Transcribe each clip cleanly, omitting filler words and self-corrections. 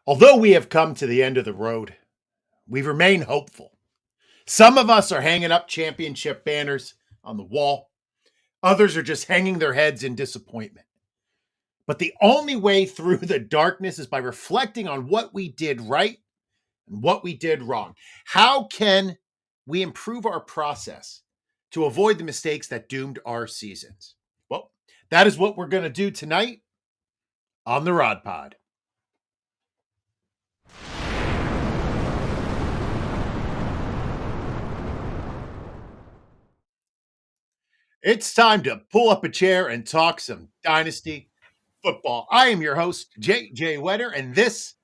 Although we have come to the end of the road, we remain hopeful. Some of us are hanging up championship banners on the wall. Others are just hanging their heads in disappointment. But the only way through the darkness is by reflecting on what we did right and what we did wrong. How can we improve our process to avoid the mistakes that doomed our seasons? Well, that is what we're going to do tonight on the Rod Pod. It's time to pull up a chair and talk some Dynasty football. I am your host, J.J. Wenner, and this is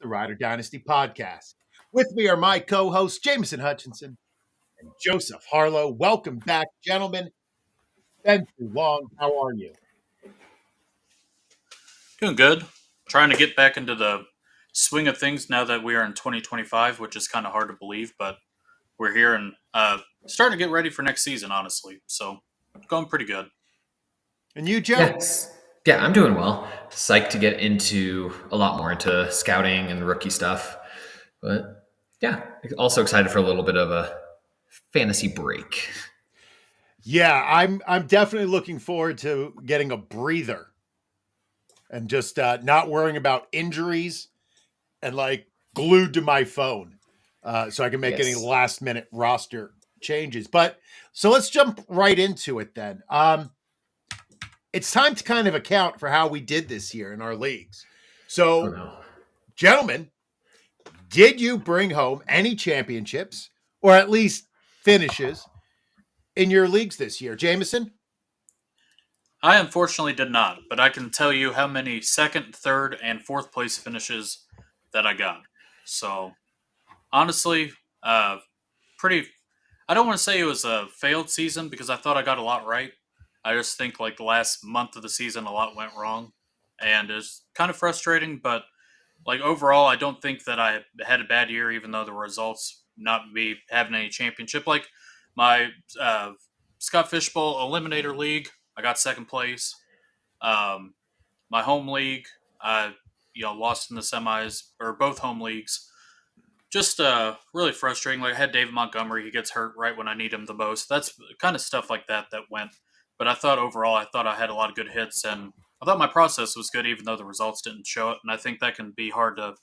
the Rider Dynasty podcast. With me are my co-hosts, Jameson Hutchinson and Joseph Harlow. Welcome back, gentlemen. Been too long. How are you? Doing good. Trying to get back into the swing of things now that we are in 2025, which is kind of hard to believe, but we're here and starting to get ready for next season, honestly. So, going pretty good. And you, Joe? Yes. Yeah, I'm doing well. Psyched to get into a lot more into scouting and rookie stuff. But yeah, also excited for a little bit of a fantasy break. Yeah, I'm definitely looking forward to getting a breather and just not worrying about injuries and like glued to my phone so I can make any last minute roster changes. But so let's jump right into it then. It's time to kind of account for how we did this year in our leagues. So, gentlemen, did you bring home any championships or at least finishes in your leagues this year? Jameson? I unfortunately did not, but I can tell you how many second, third, and fourth place finishes that I got. So, honestly, pretty. I don't want to say it was a failed season because I thought I got a lot right. I just think like the last month of the season, a lot went wrong, and it's kind of frustrating. But like overall, I don't think that I had a bad year, even though the results not me having any championship. Like my Scott Fishbowl Eliminator League, I got second place. My home league, I lost in the semis or both home leagues. Just really frustrating. Like I had David Montgomery, he gets hurt right when I need him the most. That's kind of stuff like that went. But I thought overall, I had a lot of good hits, and I thought my process was good, even though the results didn't show it. And I think that can be hard to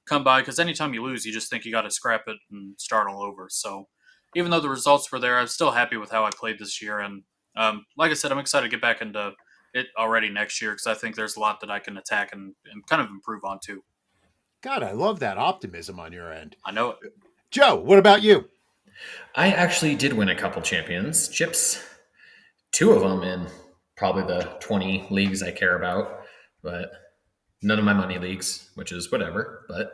come by because anytime you lose, you just think you got to scrap it and start all over. So even though the results were there, I'm still happy with how I played this year. And like I said, I'm excited to get back into it already next year because I think there's a lot that I can attack and kind of improve on too. God, I love that optimism on your end. I know it. Joe, what about you? I actually did win a couple championships. 2 of them in probably the 20 leagues I care about, but none of my money leagues, which is whatever, but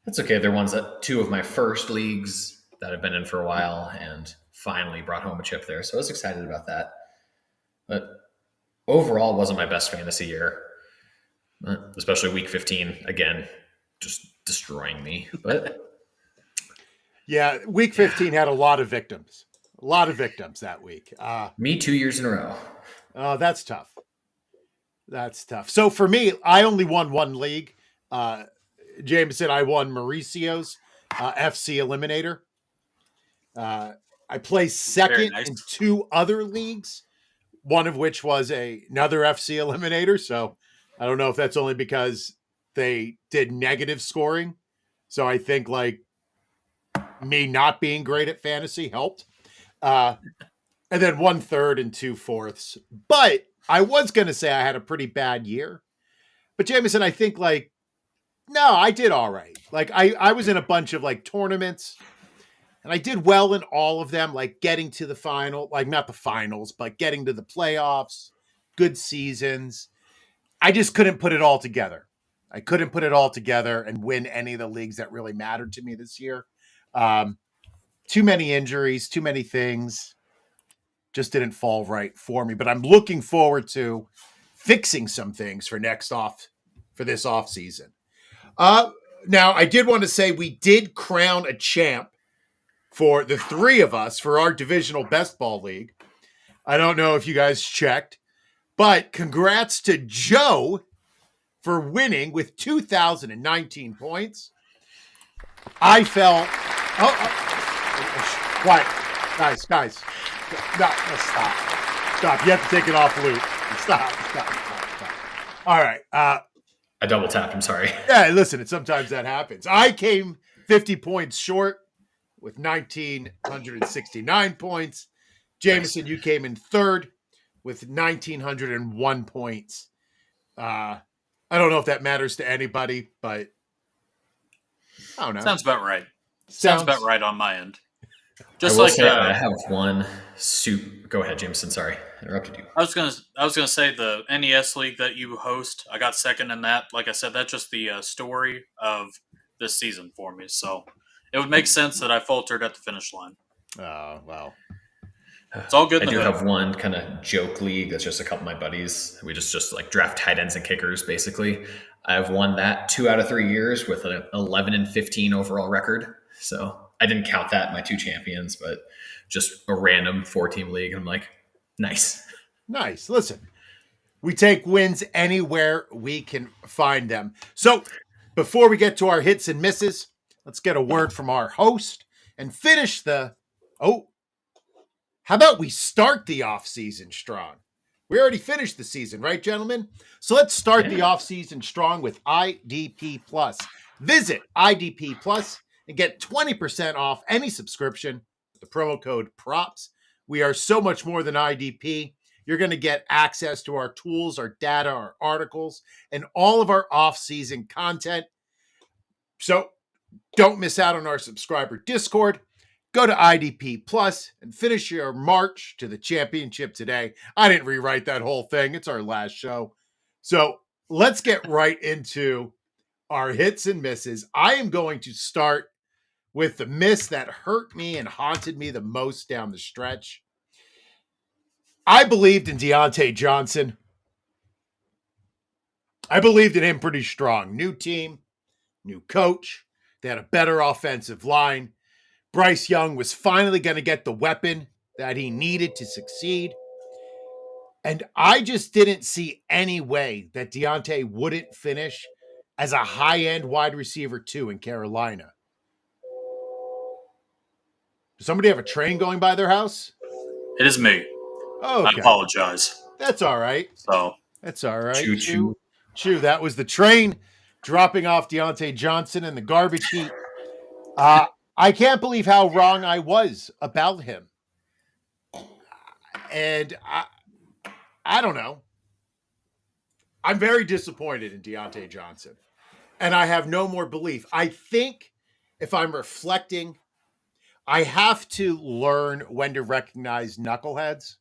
that's okay. They're ones that 2 of my first leagues that I've been in for a while and finally brought home a chip there. So I was excited about that. But overall, wasn't my best fantasy year, especially week 15, again, just destroying me. But yeah, week 15 had a lot of victims. A lot of victims that week. Me 2 years in a row. Oh, that's tough. That's tough. So for me, I only won one league. Jameson, I won Mauricio's FC Eliminator. I placed second in 2 other leagues, one of which was another FC Eliminator. So I don't know if that's only because they did negative scoring. So I think like me not being great at fantasy helped. And then 1/3 and 2/4. But I was going to say I had a pretty bad year. But Jameson, I think like, no, I did all right. Like I was in a bunch of like tournaments and I did well in all of them, like getting to the final, like not the finals, but getting to the playoffs, good seasons. I just couldn't put it all together. I couldn't put it all together and win any of the leagues that really mattered to me this year. Too many injuries, too many things just didn't fall right for me, but I'm looking forward to fixing some things for this off season. Now I did want to say we did crown a champ for the 3 of us for our divisional best ball league. I don't know if you guys checked, but congrats to Joe for winning with 2,019 points. I fell. Quiet. Guys. No, stop. You have to take it off loop. Stop. All right. I double tapped. I'm sorry. Yeah, listen, sometimes that happens. I came 50 points short with 1,969 points. Jameson, nice. You came in third with 1,901 points. I don't know if that matters to anybody, but I don't know. Sounds about right. Sounds about right on my end. Just like I have one suit. Go ahead, Jameson. Sorry, I interrupted you. I was gonna say the NES league that you host. I got second in that. Like I said, that's just the story of this season for me. So it would make sense that I faltered at the finish line. Oh well. It's all good. I do have one kind of joke league that's just a couple of my buddies. We just like draft tight ends and kickers, basically. I've won that 2 out of 3 years with an 11-15 overall record. So I didn't count that in my 2 champions, but just a random 4-team league. I'm like, nice. Listen, we take wins anywhere we can find them. So before we get to our hits and misses, let's get a word from our host and finish how about we start the off-season strong? We already finished the season, right, gentlemen? So let's start the off-season strong with IDP Plus. Visit IDP Plus and get 20% off any subscription with the promo code PROPS. We are so much more than IDP. You're going to get access to our tools, our data, our articles, and all of our off-season content. So don't miss out on our subscriber Discord. Go to IDP Plus and finish your march to the championship today. I didn't rewrite that whole thing. It's our last show. So let's get right into our hits and misses. I am going to start with the miss that hurt me and haunted me the most down the stretch. I believed in diontaejohnson. I believed in him pretty strong. New team, new coach. They had a better offensive line. Bryce Young was finally going to get the weapon that he needed to succeed. And I just didn't see any way that Deontay wouldn't finish as a high-end wide receiver 2 in Carolina. Does somebody have a train going by their house? It is me. Oh, okay. I apologize. That's all right. That's all right. Chew. That was the train dropping off Diontaejohnson in the garbage heap. I can't believe how wrong I was about him. And I don't know. I'm very disappointed in Diontaejohnson. And I have no more belief. I think if I'm reflecting, I have to learn when to recognize knuckleheads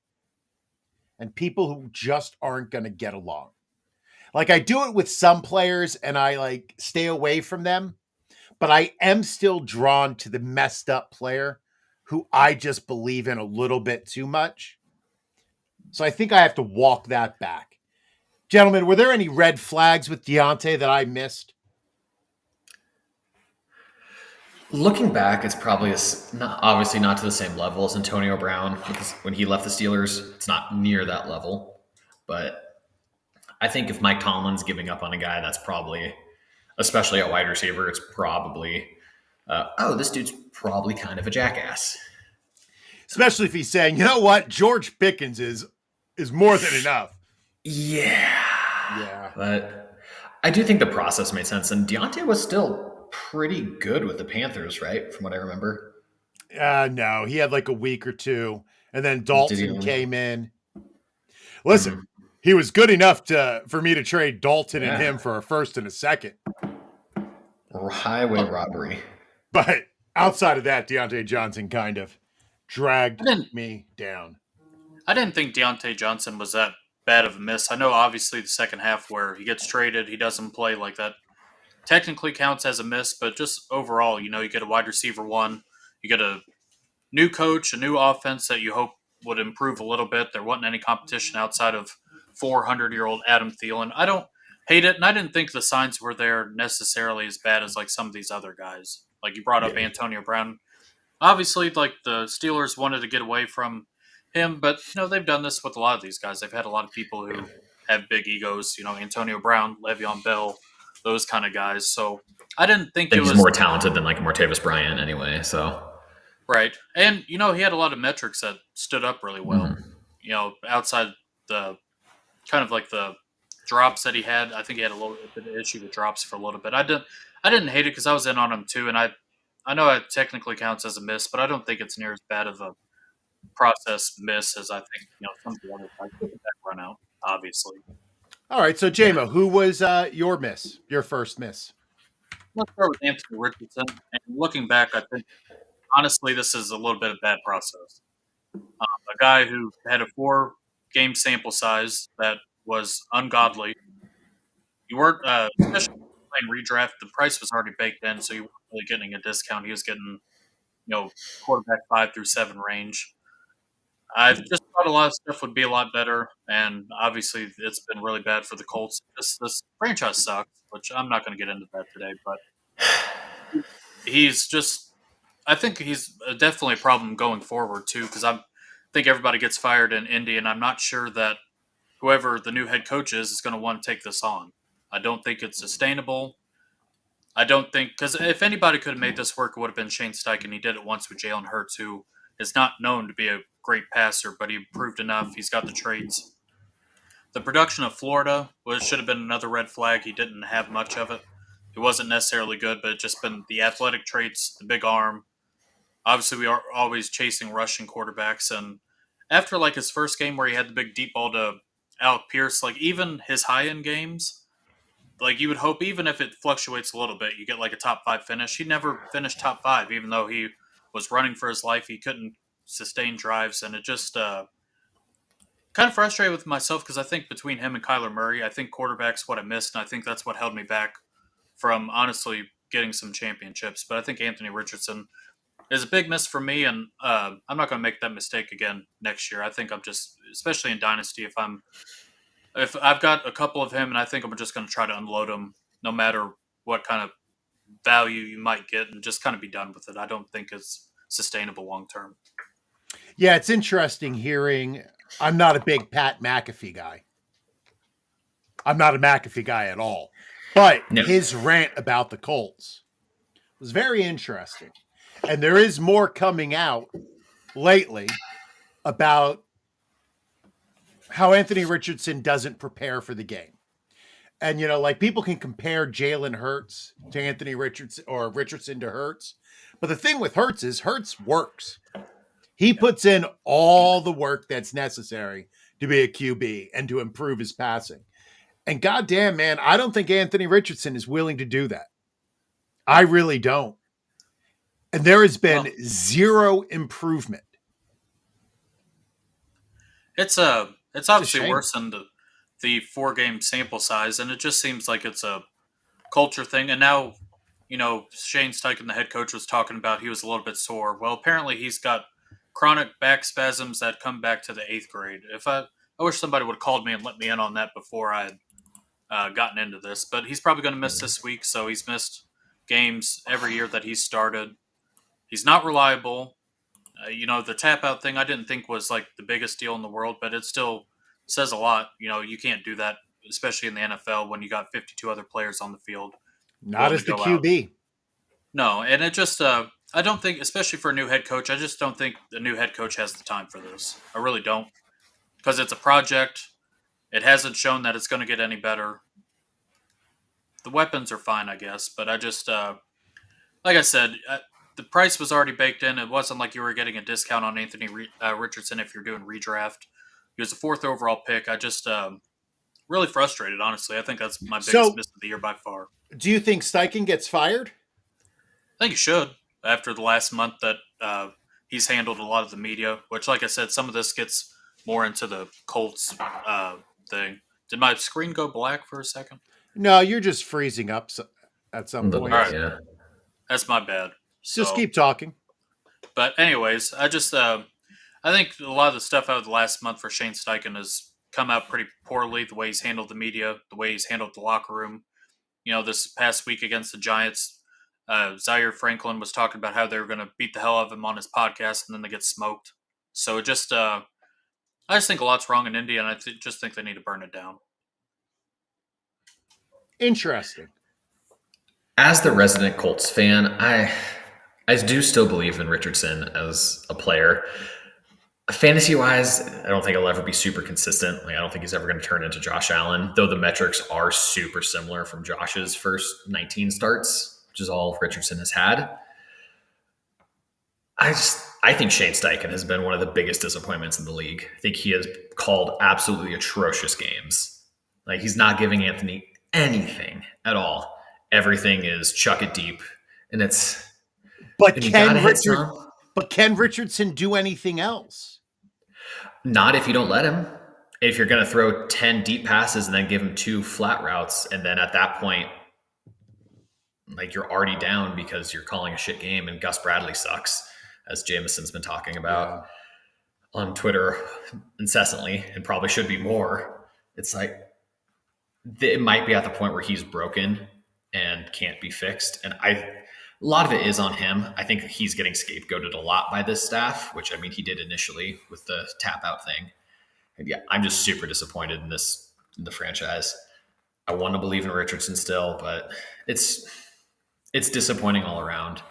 and people who just aren't going to get along. Like I do it with some players and I stay away from them. But I am still drawn to the messed up player who I just believe in a little bit too much. So I think I have to walk that back. Gentlemen, were there any red flags with Deontay that I missed? Looking back, it's probably obviously not to the same level as Antonio Brown when he left the Steelers. It's not near that level. But I think if Mike Tomlin's giving up on a guy, that's probably... especially at wide receiver, it's probably, this dude's probably kind of a jackass. Especially if he's saying, you know what, George Pickens is more than enough. Yeah. But I do think the process made sense. And Deontay was still pretty good with the Panthers, right? From what I remember. No, he had a week or two. And then Dalton came in. Listen, he was good enough for me to trade Dalton and him for a first and a second. Highway robbery. But outside of that, Diontaejohnson kind of dragged me down. I didn't think Diontaejohnson was that bad of a miss. I know obviously the second half where he gets traded, he doesn't play like that. Technically counts as a miss, but just overall, you get a wide receiver 1. You get a new coach, a new offense that you hope would improve a little bit. There wasn't any competition outside of 400-year-old Adam Thielen. I don't hate it, and I didn't think the signs were there necessarily as bad as some of these other guys. Like you brought up Antonio Brown. Obviously, the Steelers wanted to get away from him, but they've done this with a lot of these guys. They've had a lot of people who have big egos. Antonio Brown, Le'Veon Bell, those kind of guys. So I didn't think And it he's was more talented than like Martavis Bryant anyway. So right. And he had a lot of metrics that stood up really well. Outside the kind of like the drops that he had. I think he had a little bit of issue with drops for a little bit. I didn't hate it because I was in on him too, and I know it technically counts as a miss, but I don't think it's near as bad of a process miss as I think some of the other guys took that run out. Obviously, All right, so JMO, who was your miss? Your first miss? let's start with Anthony Richardson. And looking back, I think honestly this is a little bit of bad process. A guy who had a 4-game sample size that was ungodly. You weren't, especially playing redraft. The price was already baked in, so you weren't really getting a discount. He was getting, quarterback 5 through 7 range. I've just thought a lot of stuff would be a lot better, and obviously it's been really bad for the Colts. This franchise sucks, which I'm not going to get into that today. But he's just, I think he's definitely a problem going forward too, because I think everybody gets fired in Indy, and I'm not sure that whoever the new head coach is going to want to take this on. I don't think it's sustainable. I don't think, because if anybody could have made this work, it would have been Shane Steichen. He did it once with Jalen Hurts, who is not known to be a great passer, but he proved enough. He's got the traits. The production of Florida should have been another red flag. He didn't have much of it. It wasn't necessarily good, but it just been the athletic traits, the big arm. Obviously, we are always chasing rushing quarterbacks, and after like his first game where he had the big deep ball to Alec Pierce, like even his high end games, like you would hope, even if it fluctuates a little bit, you get like a top 5 finish. He never finished top 5, even though he was running for his life. He couldn't sustain drives, and it just kind of frustrated with myself because I think between him and Kyler Murray, I think quarterback's what I missed, and I think that's what held me back from honestly getting some championships. But I think Anthony Richardson is a big miss for me, and I'm not going to make that mistake again next year. I think I'm just, especially in Dynasty, if I've got a couple of him, and I think I'm just going to try to unload him, no matter what kind of value you might get, and just kind of be done with it. I don't think it's sustainable long term. Yeah, it's interesting hearing. I'm not a big Pat McAfee guy. I'm not a McAfee guy at all. But his rant about the Colts was very interesting. And there is more coming out lately about how Anthony Richardson doesn't prepare for the game. And, like people can compare Jalen Hurts to Anthony Richardson or Richardson to Hurts. But the thing with Hurts is Hurts works. He puts in all the work that's necessary to be a QB and to improve his passing. And goddamn, man, I don't think Anthony Richardson is willing to do that. I really don't. And there has been zero improvement. It's obviously worse than the 4-game sample size, and it just seems like it's a culture thing. And now, Shane Steichen, the head coach, was talking about he was a little bit sore. Well, apparently he's got chronic back spasms that come back to the 8th grade. I wish somebody would have called me and let me in on that before I had gotten into this. But he's probably going to miss this week, so he's missed games every year that he's started. He's not reliable. The tap out thing I didn't think was like the biggest deal in the world, but it still says a lot. You can't do that, especially in the NFL when you got 52 other players on the field. Not as the QB. Out. No, and it just I don't think, especially for a new head coach, I just don't think the new head coach has the time for this. I really don't, because it's a project. It hasn't shown that it's going to get any better. The weapons are fine, I guess, but I just like I said. The price was already baked in. It wasn't like you were getting a discount on Anthony Richardson if you're doing redraft. He was a 4th overall pick. I just really frustrated, honestly. I think that's my biggest miss of the year by far. Do you think Steichen gets fired? I think he should, after the last month that he's handled a lot of the media, which, like I said, some of this gets more into the Colts thing. Did my screen go black for a second? No, you're just freezing up at some point. All right. Yeah. That's my bad. Just keep talking. But anyways, I think a lot of the stuff out of the last month for Shane Steichen has come out pretty poorly. The way he's handled the media, the way he's handled the locker room. This past week against the Giants, Zaire Franklin was talking about how they were going to beat the hell out of him on his podcast, and then they get smoked. So I just think a lot's wrong in Indy, and I just think they need to burn it down. Interesting. As the resident Colts fan, I do still believe in Richardson as a player. Fantasy wise, I don't think he'll ever be super consistent. Like, I don't think he's ever going to turn into Josh Allen, though the metrics are super similar from Josh's first 19 starts, which is all Richardson has had. I think Shane Steichen has been one of the biggest disappointments in the league. I think he has called absolutely atrocious games. Like, he's not giving Anthony anything at all. Everything is chuck it deep, and it's. But and can Richardson do anything else? Not if you don't let him. If you're going to throw 10 deep passes and then give him 2 flat routes, and then at that point, like, you're already down because you're calling a shit game and Gus Bradley sucks, as Jameson's been talking about on Twitter incessantly, and probably should be more. It's like, it might be at the point where he's broken and can't be fixed. And a lot of it is on him. I think he's getting scapegoated a lot by this staff, which, I mean, he did initially with the tap out thing. And yeah, I'm just super disappointed in the franchise. I want to believe in Richardson still, but it's disappointing all around.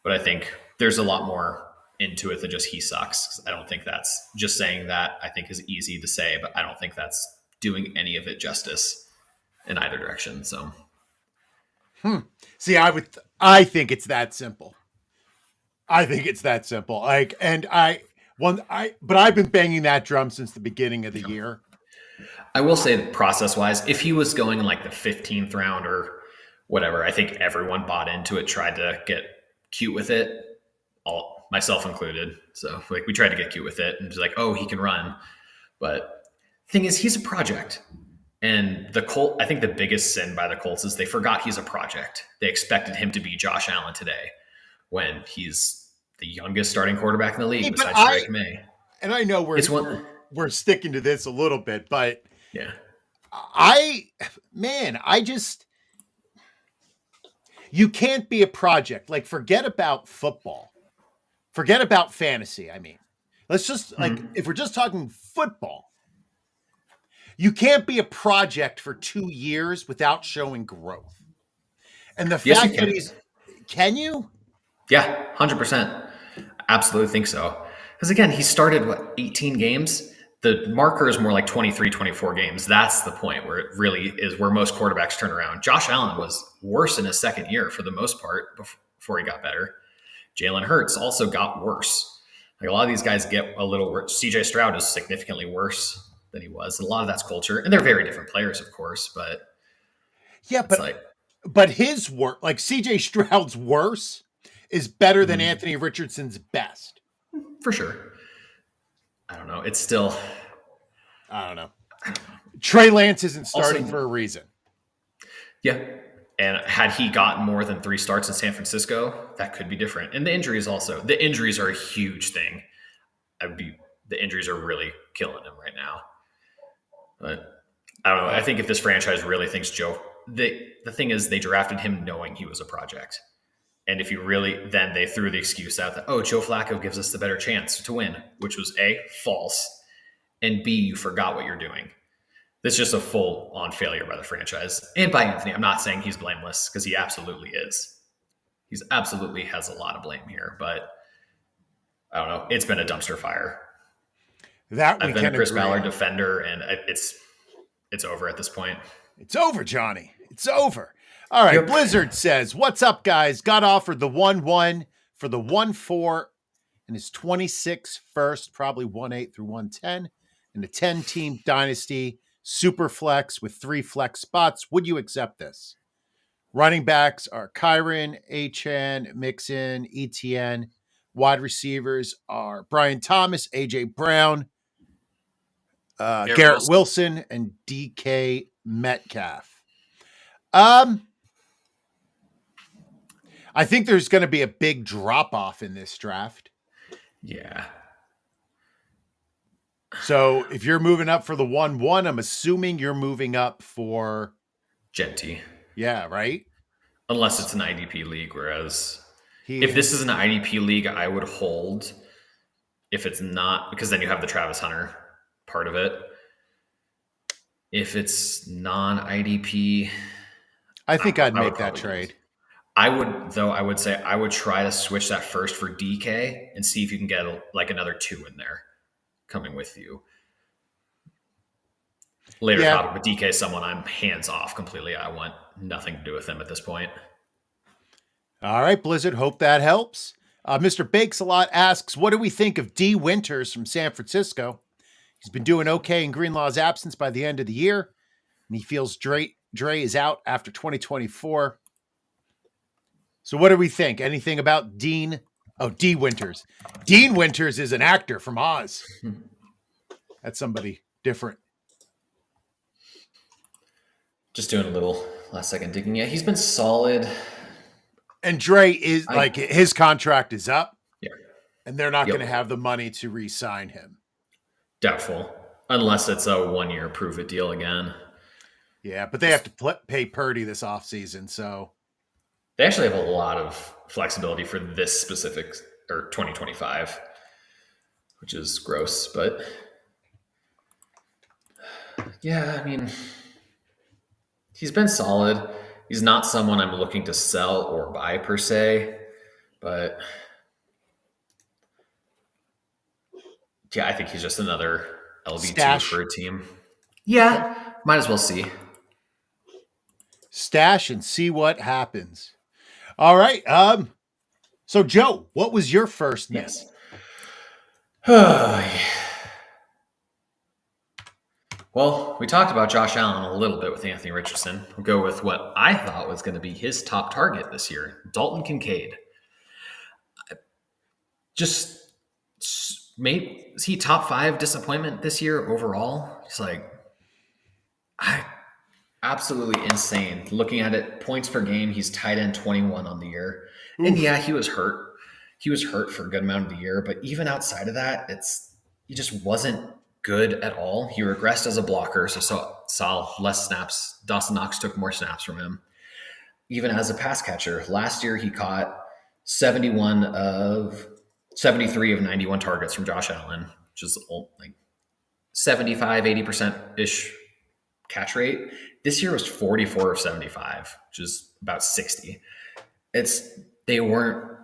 But I think there's a lot more into it than just he sucks. I don't think that's just saying that, I think, is easy to say, but I don't think that's doing any of it justice in either direction. So, See, I think it's that simple. I think it's that simple. Like, but I've been banging that drum since the beginning of the year. I will say, process-wise, if he was going in like the 15th round or whatever, I think everyone bought into it, tried to get cute with it, all myself included. So, like, we tried to get cute with it and just like, oh, he can run. But the thing is, he's a project. And I think the biggest sin by the Colts is they forgot he's a project. They expected him to be Josh Allen today when he's the youngest starting quarterback in the league besides Drake May. And I know we're sticking to this a little bit, but yeah, you can't be a project. Like, forget about football. Forget about fantasy. I mean, let's just if we're just talking football, you can't be a project for 2 years without showing growth. And the fact that can you? Yeah, 100%. Absolutely think so. Because again, he started 18 games. The marker is more like 23, 24 games. That's the point where it really is where most quarterbacks turn around. Josh Allen was worse in his second year for the most part before he got better. Jalen Hurts also got worse. Like, a lot of these guys get a little worse. CJ Stroud is significantly worse than he was. And a lot of that's culture. And they're very different players, of course. But yeah, but his work, like CJ Stroud's worse, is better than Anthony Richardson's best. For sure. I don't know. It's still. I don't know. Trey Lance isn't starting for a reason. Yeah. And had he gotten more than 3 starts in San Francisco, that could be different. And the injuries are a huge thing. The injuries are really killing him right now. But I don't know. I think if this franchise really thinks the thing is, they drafted him knowing he was a project. And if you really, then they threw the excuse out that, oh, Joe Flacco gives us the better chance to win, which was A, false, and B, you forgot what you're doing. This is just a full-on failure by the franchise. And by Anthony. I'm not saying he's blameless, because he absolutely is. He's absolutely has a lot of blame here, but I don't know. It's been a dumpster fire. I've been a Chris Ballard defender, and it's over at this point. It's over, Johnny. It's over. All right. Yep. Blizzard says, what's up, guys? Got offered the 1-1 for the 1-4 and his 26 first, probably 1-8 through 110 in a 10-team dynasty super flex with 3 flex spots. Would you accept this? Running backs are Kyron, Achane, Mixon, ETN. Wide receivers are Brian Thomas, AJ Brown, Garrett Wilson, and DK Metcalf. I think there's going to be a big drop off in this draft. Yeah. So if you're moving up for the 1-1, I'm assuming you're moving up for Genty. Yeah, right? Unless it's an IDP league, whereas if this is an IDP league, I would hold. If it's not, because then you have the Travis Hunter part of it. If it's non-IDP, I think I'd I would make that probably trade. I would say I would try to switch that first for DK and see if you can get like another 2 in there coming with you. Later Yeah. topic, but DK is someone I'm hands off completely. I want nothing to do with him at this point. All right, Blizzard. Hope that helps. Mr. Bakes a lot asks, what do we think of D. Winters from San Francisco? He's been doing okay in Greenlaw's absence by the end of the year, and he feels Dre is out after 2024. So what do we think? Anything about Dean? Oh, D. Winters. Dean Winters is an actor from Oz. That's somebody different. Just doing a little last second digging. Yeah, he's been solid. And Dre is like his contract is up. Yeah. And they're not going to have the money to re-sign him. Doubtful. Unless it's a 1-year prove it deal again. Yeah, but they have to pay Purdy this offseason, so. They actually have a lot of flexibility for this specific, or 2025, which is gross. But yeah, I mean, he's been solid. He's not someone I'm looking to sell or buy per se, but yeah, I think he's just another LB2 Stash. for a team. Yeah, might as well see. Stash and see what happens. All right. So Joe, what was your first miss? Yes. Well, we talked about Josh Allen a little bit with Anthony Richardson. We'll go with what I thought was going to be his top target this year, Dalton Kincaid. Just is he top 5 disappointment this year overall? It's like, absolutely insane. Looking at it, points per game, he's tight end 21 on the year. Oof. And yeah, he was hurt. He was hurt for a good amount of the year, but even outside of that, he just wasn't good at all. He regressed as a blocker, so saw less snaps. Dawson Knox took more snaps from him. Even as a pass catcher, last year he caught 73 of 91 targets from Josh Allen, which is like 75, 80%-ish catch rate. This year was 44 of 75, which is about 60. They weren't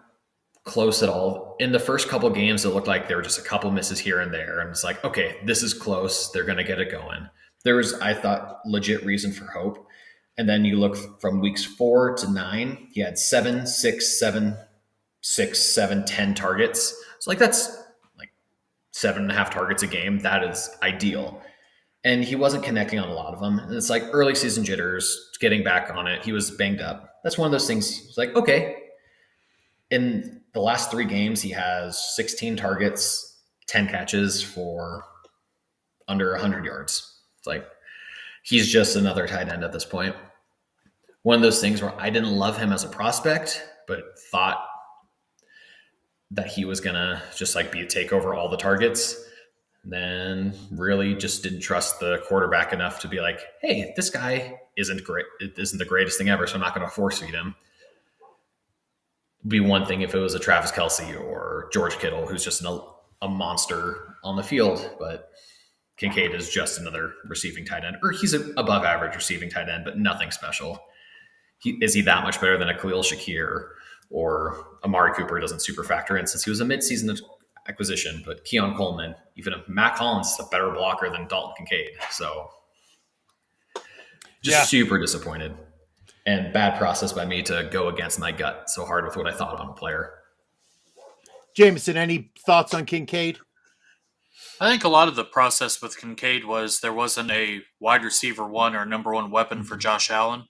close at all. In the first couple of games, it looked like there were just a couple misses here and there. And it's like, okay, this is close. They're going to get it going. There was, I thought, legit reason for hope. And then you look from weeks 4 to 9, he had 7, 6, 7, 6, 7, 10 targets. So like that's like 7.5 targets a game. That is ideal. And he wasn't connecting on a lot of them. And it's like early season jitters, getting back on it. He was banged up. That's one of those things. It's like, okay. In the last 3 games, he has 16 targets, 10 catches for under 100 yards. It's like, he's just another tight end at this point. One of those things where I didn't love him as a prospect, but thought that he was going to just like be a takeover all the targets. Then really just didn't trust the quarterback enough to be like, hey, this guy isn't great. It isn't the greatest thing ever, so I'm not going to force feed him. It'd be one thing if it was a Travis Kelce or George Kittle, who's just a monster on the field, but Kincaid is just another receiving tight end, or he's an above average receiving tight end, but nothing special. Is he that much better than a Khalil Shakir or Amari Cooper? Doesn't super factor in since he was a midseason acquisition, but Keon Coleman, even if Matt Collins is a better blocker than Dalton Kincaid. So just super disappointed, and bad process by me to go against my gut so hard with what I thought on a player. Jameson, any thoughts on Kincaid? I think a lot of the process with Kincaid was there wasn't a wide receiver 1 or number 1 weapon for Josh Allen,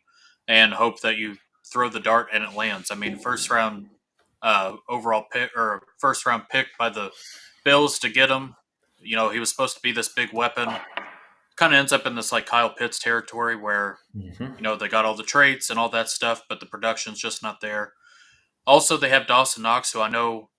and hope that you throw the dart and it lands. I mean, first round overall pick or first round pick by the Bills to get him. You know, he was supposed to be this big weapon. Kind of ends up in this like Kyle Pitts territory where, you know, they got all the traits and all that stuff, but the production's just not there. Also, they have Dawson Knox, who I know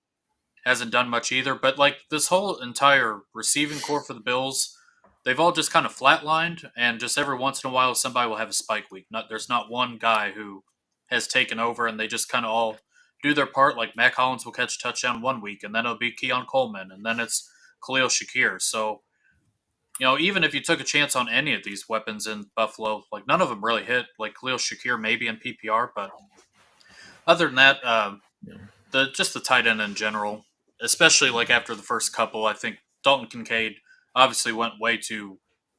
hasn't done much either, but like this whole entire receiving core for the Bills, they've all just kind of flatlined, and just every once in a while somebody will have a spike week. There's not one guy who has taken over, and they just kind of all do their part. Like Matt Collins will catch a touchdown one week, and then it'll be Keon Coleman, and then it's Khalil Shakir. So even if you took a chance on any of these weapons in Buffalo, like none of them really hit. Like Khalil Shakir maybe in PPR, but other than that, the tight end in general, especially like after the first couple, I think Dalton Kincaid obviously went way too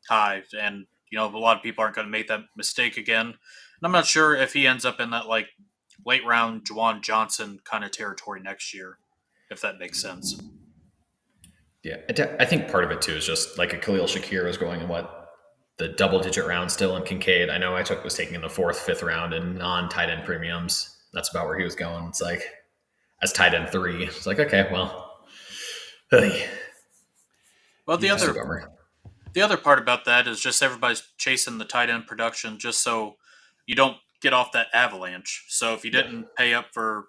high, and a lot of people aren't going to make that mistake again. And I'm not sure if he ends up in that like late round Juwan Johnson kind of territory next year, if that makes sense. Yeah, I think part of it too is just like a Khalil Shakir was going in the double digit round still, in Kincaid I know I was taking in the 4th, 5th round in non tight end premiums. That's about where he was going. It's like as tight end 3, it's like, okay, well, Well, the that's a other bummer. the other part about that is just everybody's chasing the tight end production just so you don't get off that avalanche. So if you didn't pay up for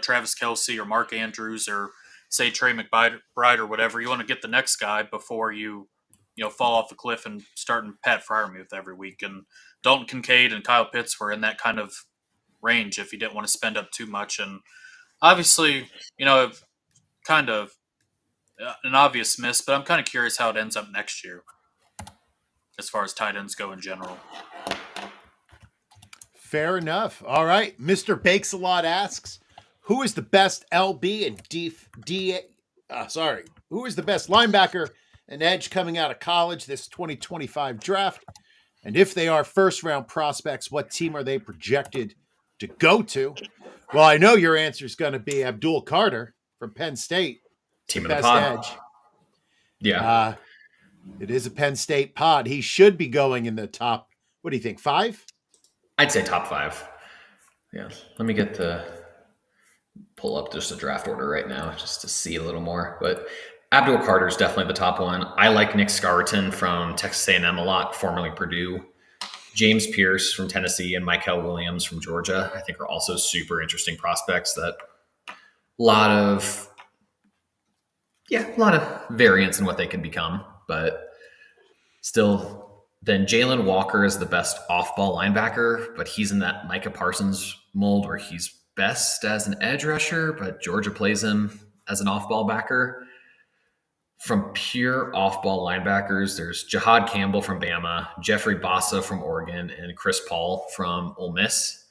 Travis Kelce or Mark Andrews or say Treymcbride or whatever, you want to get the next guy before you fall off the cliff and starting Pat Fryermuth every week. And Dalton Kincaid and Kyle Pitts were in that kind of range if you didn't want to spend up too much. And obviously, kind of an obvious miss, but I'm kind of curious how it ends up next year as far as tight ends go in general. Fair enough. All right. Mr. Bakes-A-Lot asks, who is the best LB and who is the best linebacker and edge coming out of college this 2025 draft? And if they are first round prospects, what team are they projected to go to? Well, I know your answer is going to be Abdul Carter from Penn State. Team of the pod. Edge. Yeah. It is a Penn State pod. He should be going in the top, what do you think, 5? I'd say top 5. Yeah. Let me pull up just the draft order right now just to see a little more. But Abdul Carter is definitely the top one. I like Nick Scarton from Texas A&M a lot, formerly Purdue. James Pierce from Tennessee and Michael Williams from Georgia, I think, are also super interesting prospects that a lot of variance in what they can become, but still. Then Jalen Walker is the best off-ball linebacker, but he's in that Micah Parsons mold where he's best as an edge rusher, but Georgia plays him as an off-ball backer. From pure off-ball linebackers, there's Jahad Campbell from Bama, Jeffrey Bassa from Oregon, and Chris Paul from Ole Miss.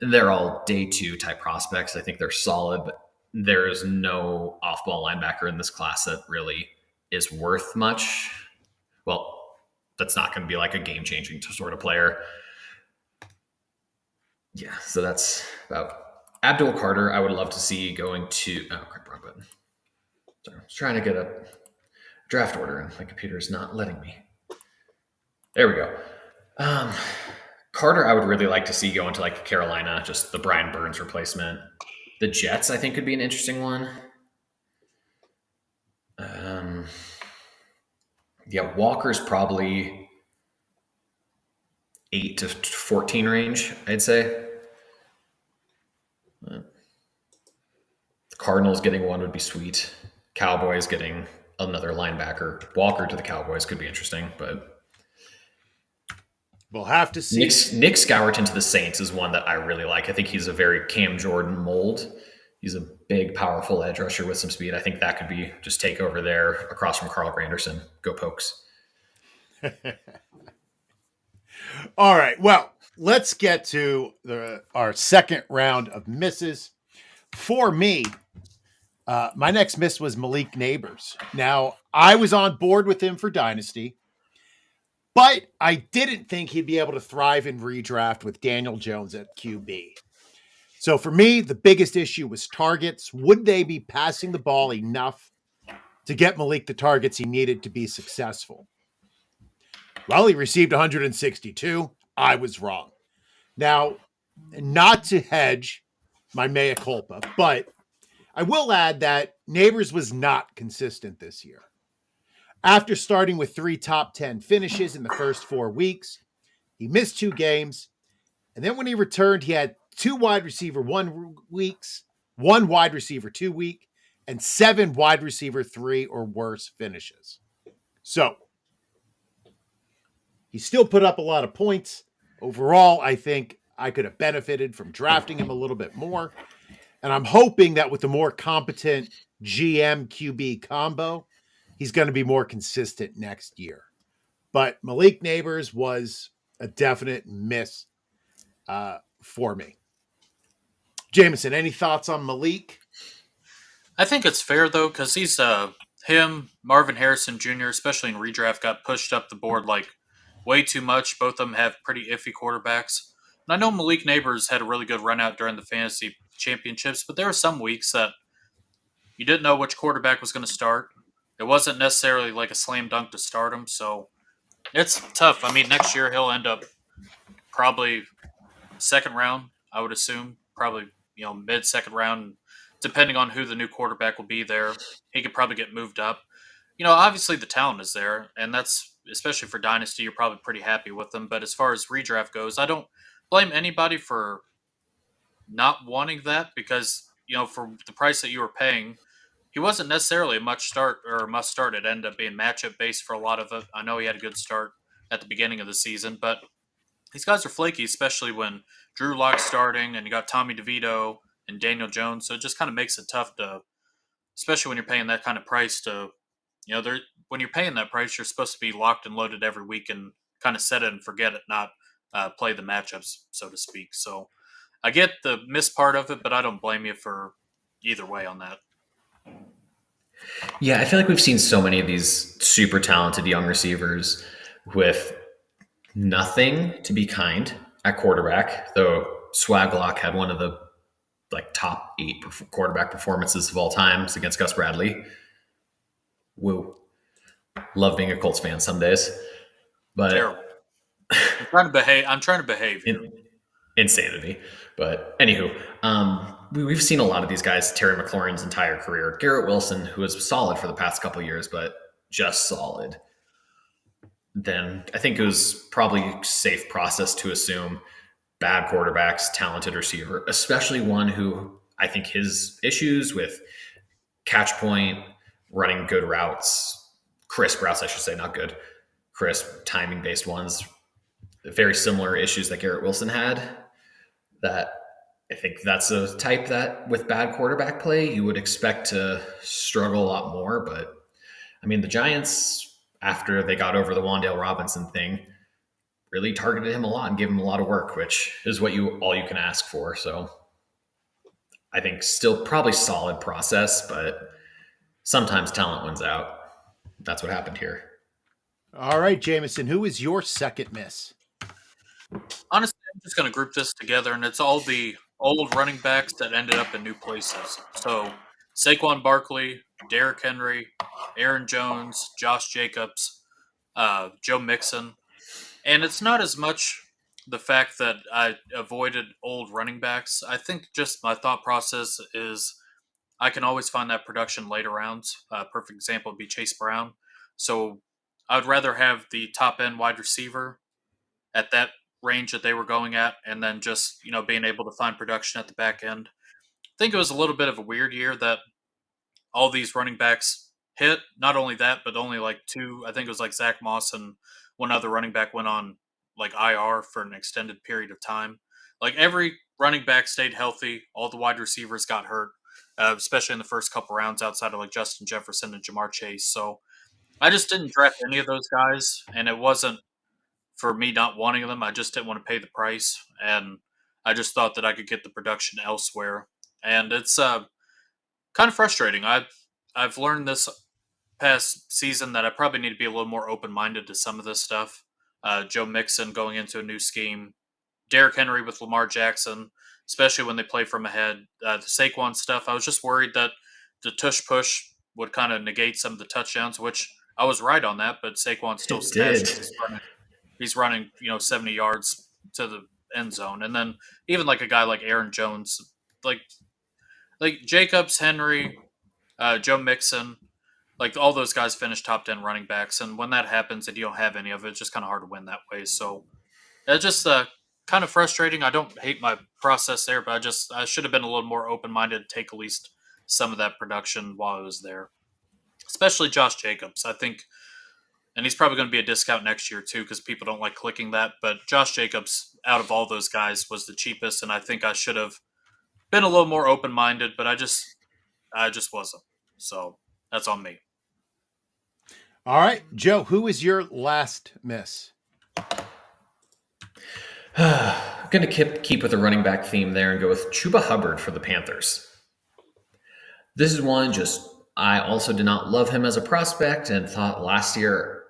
And they're all day 2 type prospects. I think they're solid, but there is no off-ball linebacker in this class that really is worth much. Well, that's not going to be like a game-changing sort of player. Yeah, so that's about Abdul Carter. I would love to see going to – oh, crap, wrong button. Sorry, I was trying to get a draft order, and my computer is not letting me. There we go. Carter, I would really like to see go into like Carolina, just the Brian Burns replacement. The Jets, I think, could be an interesting one. Yeah, Walker's probably 8 to 14 range, I'd say. Cardinals getting one would be sweet. Cowboys getting another linebacker. Walker to the Cowboys could be interesting, but we'll have to see. Nick Scourton to the Saints is one that I really like. I think he's a very Cam Jordan mold. He's a big, powerful edge rusher with some speed. I think that could be just take over there across from Carl Granderson. Go Pokes. All right. Well, let's get to our second round of misses. For me, my next miss was maliknabers. Now, I was on board with him for Dynasty, but I didn't think he'd be able to thrive in redraft with Daniel Jones at QB. So for me, the biggest issue was targets. Would they be passing the ball enough to get Malik the targets he needed to be successful? Well, he received 162. I was wrong. Now, not to hedge my mea culpa, but I will add that Neighbors was not consistent this year. After starting with 3 top 10 finishes in the first 4 weeks, he missed 2 games. And then when he returned, he had 2 wide receiver 1 weeks, 1 wide receiver 2 week, and 7 wide receiver 3 or worse finishes. So he still put up a lot of points. Overall, I think I could have benefited from drafting him a little bit more. And I'm hoping that with the more competent GM QB combo, he's going to be more consistent next year. but Maliknabers was a definite miss for me. Jameson, any thoughts on Malik? I think it's fair though, because he's him, Marvin Harrison Jr., especially in redraft, got pushed up the board like way too much. Both of them have pretty iffy quarterbacks. And I know Malik Neighbors had a really good run out during the fantasy championships, but there were some weeks that you didn't know which quarterback was going to start. It wasn't necessarily like a slam dunk to start him, so it's tough. I mean, next year he'll end up probably second round, I would assume, probably mid second round, depending on who the new quarterback will be there. He could probably get moved up. Obviously the talent is there, and that's especially for Dynasty. You're probably pretty happy with them. But as far as redraft goes, I don't blame anybody for not wanting that because for the price that you were paying, he wasn't necessarily a must start. It ended up being matchup based for a lot of it. I know he had a good start at the beginning of the season, but these guys are flaky, especially when Drew Lock's starting and you got Tommy DeVito and Daniel Jones. So it just kind of makes it tough to, especially when you're paying that kind of price to, when you're paying that price, you're supposed to be locked and loaded every week and kind of set it and forget it, not play the matchups, so to speak. So I get the miss part of it, but I don't blame you for either way on that. Yeah, I feel like we've seen so many of these super talented young receivers with nothing to be kind at quarterback, though Swaglock had one of the top 8 quarterback performances of all times against Gus Bradley. Woo. Love being a Colts fan some days. But terrible. I'm trying to behave. Insanity. But anywho, we've seen a lot of these guys, Terry McLaurin's entire career. Garrett Wilson, who was solid for the past couple of years, but just solid. Then I think it was probably a safe process to assume bad quarterbacks, talented receiver, especially one who I think his issues with catch point, running good routes, crisp routes, I should say, not good, crisp timing based ones, very similar issues that Garrett Wilson had. That I think that's a type that with bad quarterback play, you would expect to struggle a lot more. But I mean, the Giants, after they got over the Wan'Dale Robinson thing, really targeted him a lot and gave him a lot of work, which is what all you can ask for. So I think still probably solid process, but sometimes talent wins out. That's what happened here. All right, Jameson, who is your second miss? Honestly, I'm just going to group this together, and it's all the old running backs that ended up in new places. So Saquon Barkley, Derrick Henry, Aaron Jones, Josh Jacobs, Joe Mixon. And it's not as much the fact that I avoided old running backs. I think just my thought process is I can always find that production later rounds. Perfect example would be Chasebrown. So I would rather have the top end wide receiver at that range that they were going at, and then just being able to find production at the back end. I think it was a little bit of a weird year that all these running backs hit. Not only that, but only like 2. I think it was like Zach Moss and one other running back went on like IR for an extended period of time. Like every running back stayed healthy. All the wide receivers got hurt, especially in the first couple rounds outside of like Justin Jefferson and Jamar Chase. So I just didn't draft any of those guys, and it wasn't for me not wanting them. I just didn't want to pay the price, and I just thought that I could get the production elsewhere. And it's kind of frustrating. I've learned this past season that I probably need to be a little more open-minded to some of this stuff. Joe Mixon going into a new scheme, Derrick Henry with Lamar Jackson, especially when they play from ahead. The Saquon stuff, I was just worried that the tush push would kind of negate some of the touchdowns, which I was right on that, but Saquon still smashes. He's running 70 yards to the end zone. And then even like a guy like Aaron Jones, like Jacobs, Henry, Joe Mixon, like all those guys finish top 10 running backs. And when that happens and you don't have any of it, it's just kind of hard to win that way. So it's just kind of frustrating. I don't hate my process there, but I should have been a little more open-minded to take at least some of that production while I was there. Especially Josh Jacobs. I think, and he's probably going to be a discount next year too because people don't like clicking that. But Josh Jacobs, out of all those guys, was the cheapest, and I think I should have been a little more open-minded, but I just wasn't. So that's on me. All right, Joe, who is your last miss? I'm going to keep with the running back theme there and go with Chubahubbard for the Panthers. This is one I also did not love him as a prospect and thought last year,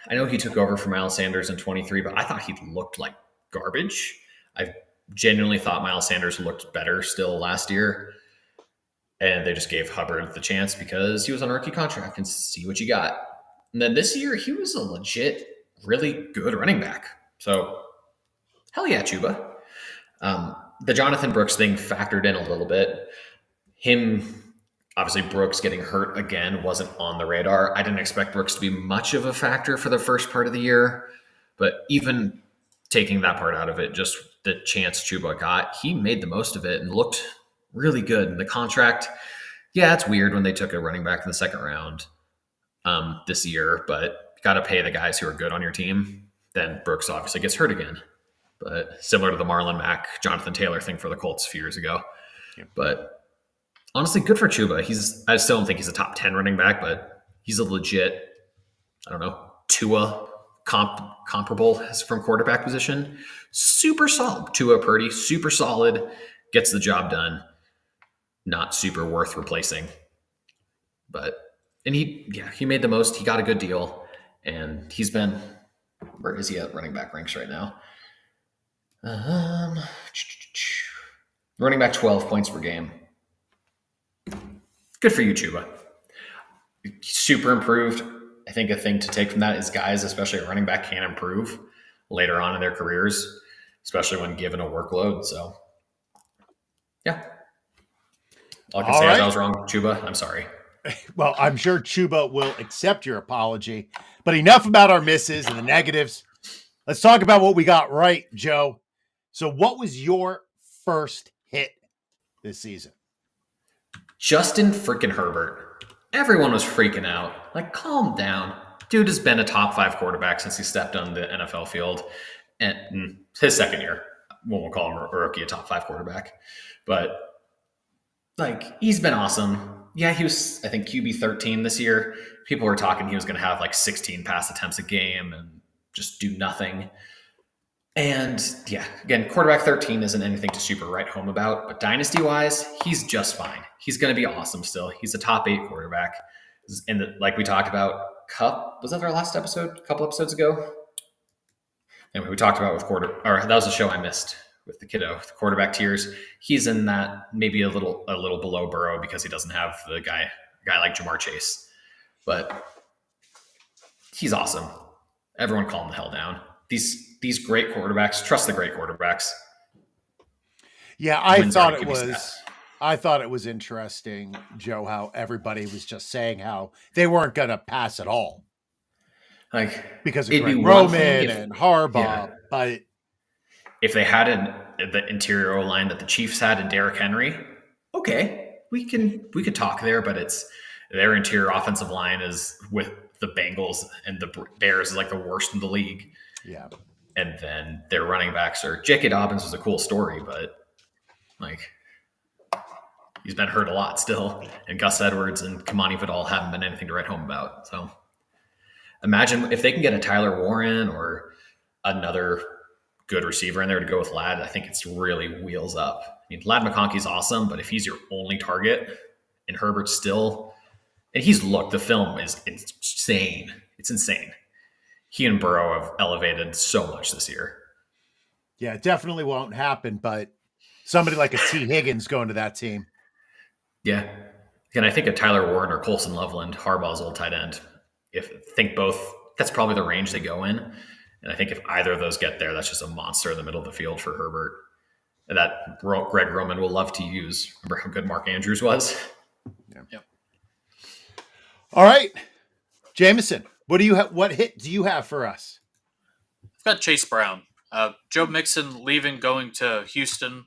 I know he took over for Miles Sanders in 23, but I thought he looked like garbage. I genuinely thought Miles Sanders looked better still last year. And they just gave Hubbard the chance because he was on a rookie contract and see what you got. And then this year, he was a legit, really good running back. So, hell yeah, Chuba. The Jonathan Brooks thing factored in a little bit. Obviously, Brooks getting hurt again wasn't on the radar. I didn't expect Brooks to be much of a factor for the first part of the year. But even taking that part out of it, just the chance Chuba got, he made the most of it and looked really good. And the contract, yeah, it's weird when they took a running back in the second round this year, but you got to pay the guys who are good on your team. Then Brooks obviously gets hurt again. But similar to the Marlon Mack, Jonathan Taylor thing for the Colts a few years ago. Yeah. But honestly, good for Chuba. I still don't think he's a top 10 running back, but he's a legit, I don't know, Tua comparable from quarterback position. Super solid. Tua Purdy, super solid, gets the job done. Not super worth replacing. And he made the most. He got a good deal. And he's been, where is he at running back ranks right now? Running back 12 points per game. Good for you, Chuba. Super improved. I think a thing to take from that is guys, especially a running back, can improve later on in their careers, especially when given a workload. So, yeah. All I can say is I was wrong, Chuba. I'm sorry. Well, I'm sure Chuba will accept your apology. But enough about our misses and the negatives. Let's talk about what we got right, Joe. So what was your first hit this season? Justin freaking Herbert. Everyone was freaking out. Like, calm down. Dude has been a top 5 quarterback since he stepped on the NFL field. And his second year. We'll call him a rookie, a top 5 quarterback. But, he's been awesome. Yeah, he was, I think, QB 13 this year. People were talking he was going to have 16 pass attempts a game and just do nothing. And yeah, again, quarterback 13 isn't anything to super write home about, but dynasty-wise, he's just fine. He's going to be awesome still. He's a top 8 quarterback. And like we talked about, was that our last episode? A couple episodes ago? Anyway, we talked about that was a show I missed with the kiddo, the quarterback tiers. He's in that maybe a little below Burrow because he doesn't have the guy like Jamar Chase. But he's awesome. Everyone calm the hell down. These great quarterbacks, trust the great quarterbacks. Yeah, I thought it was interesting, Joe, how everybody was just saying how they weren't going to pass at all. Because of Greg Roman and Harbaugh. Yeah. But if they had the interior O-line that the Chiefs had in Derrick Henry, okay, we could talk there, but it's their interior offensive line is with the Bengals and the Bears is the worst in the league. Yeah. And then their running backs are J.K. Dobbins was a cool story, but he's been hurt a lot still. And Gus Edwards and Kamani Vidal haven't been anything to write home about. So imagine if they can get a Tyler Warren or another good receiver in there to go with Ladd. I think it's really wheels up. I mean, Ladd McConkey's awesome, but if he's your only target and Herbert's still, and the film is insane. It's insane. He and Burrow have elevated so much this year. Yeah, it definitely won't happen, but somebody like a T. Higgins going to that team. Yeah. And I think a Tyler Warren or Colson Loveland, Harbaugh's old tight end, that's probably the range they go in. And I think if either of those get there, that's just a monster in the middle of the field for Herbert. And that Greg Roman will love to use. Remember how good Mark Andrews was? Yeah. Yep. All right. Jameson, what hit do you have for us? I've got Chase Brown. Joe Mixon leaving, going to Houston.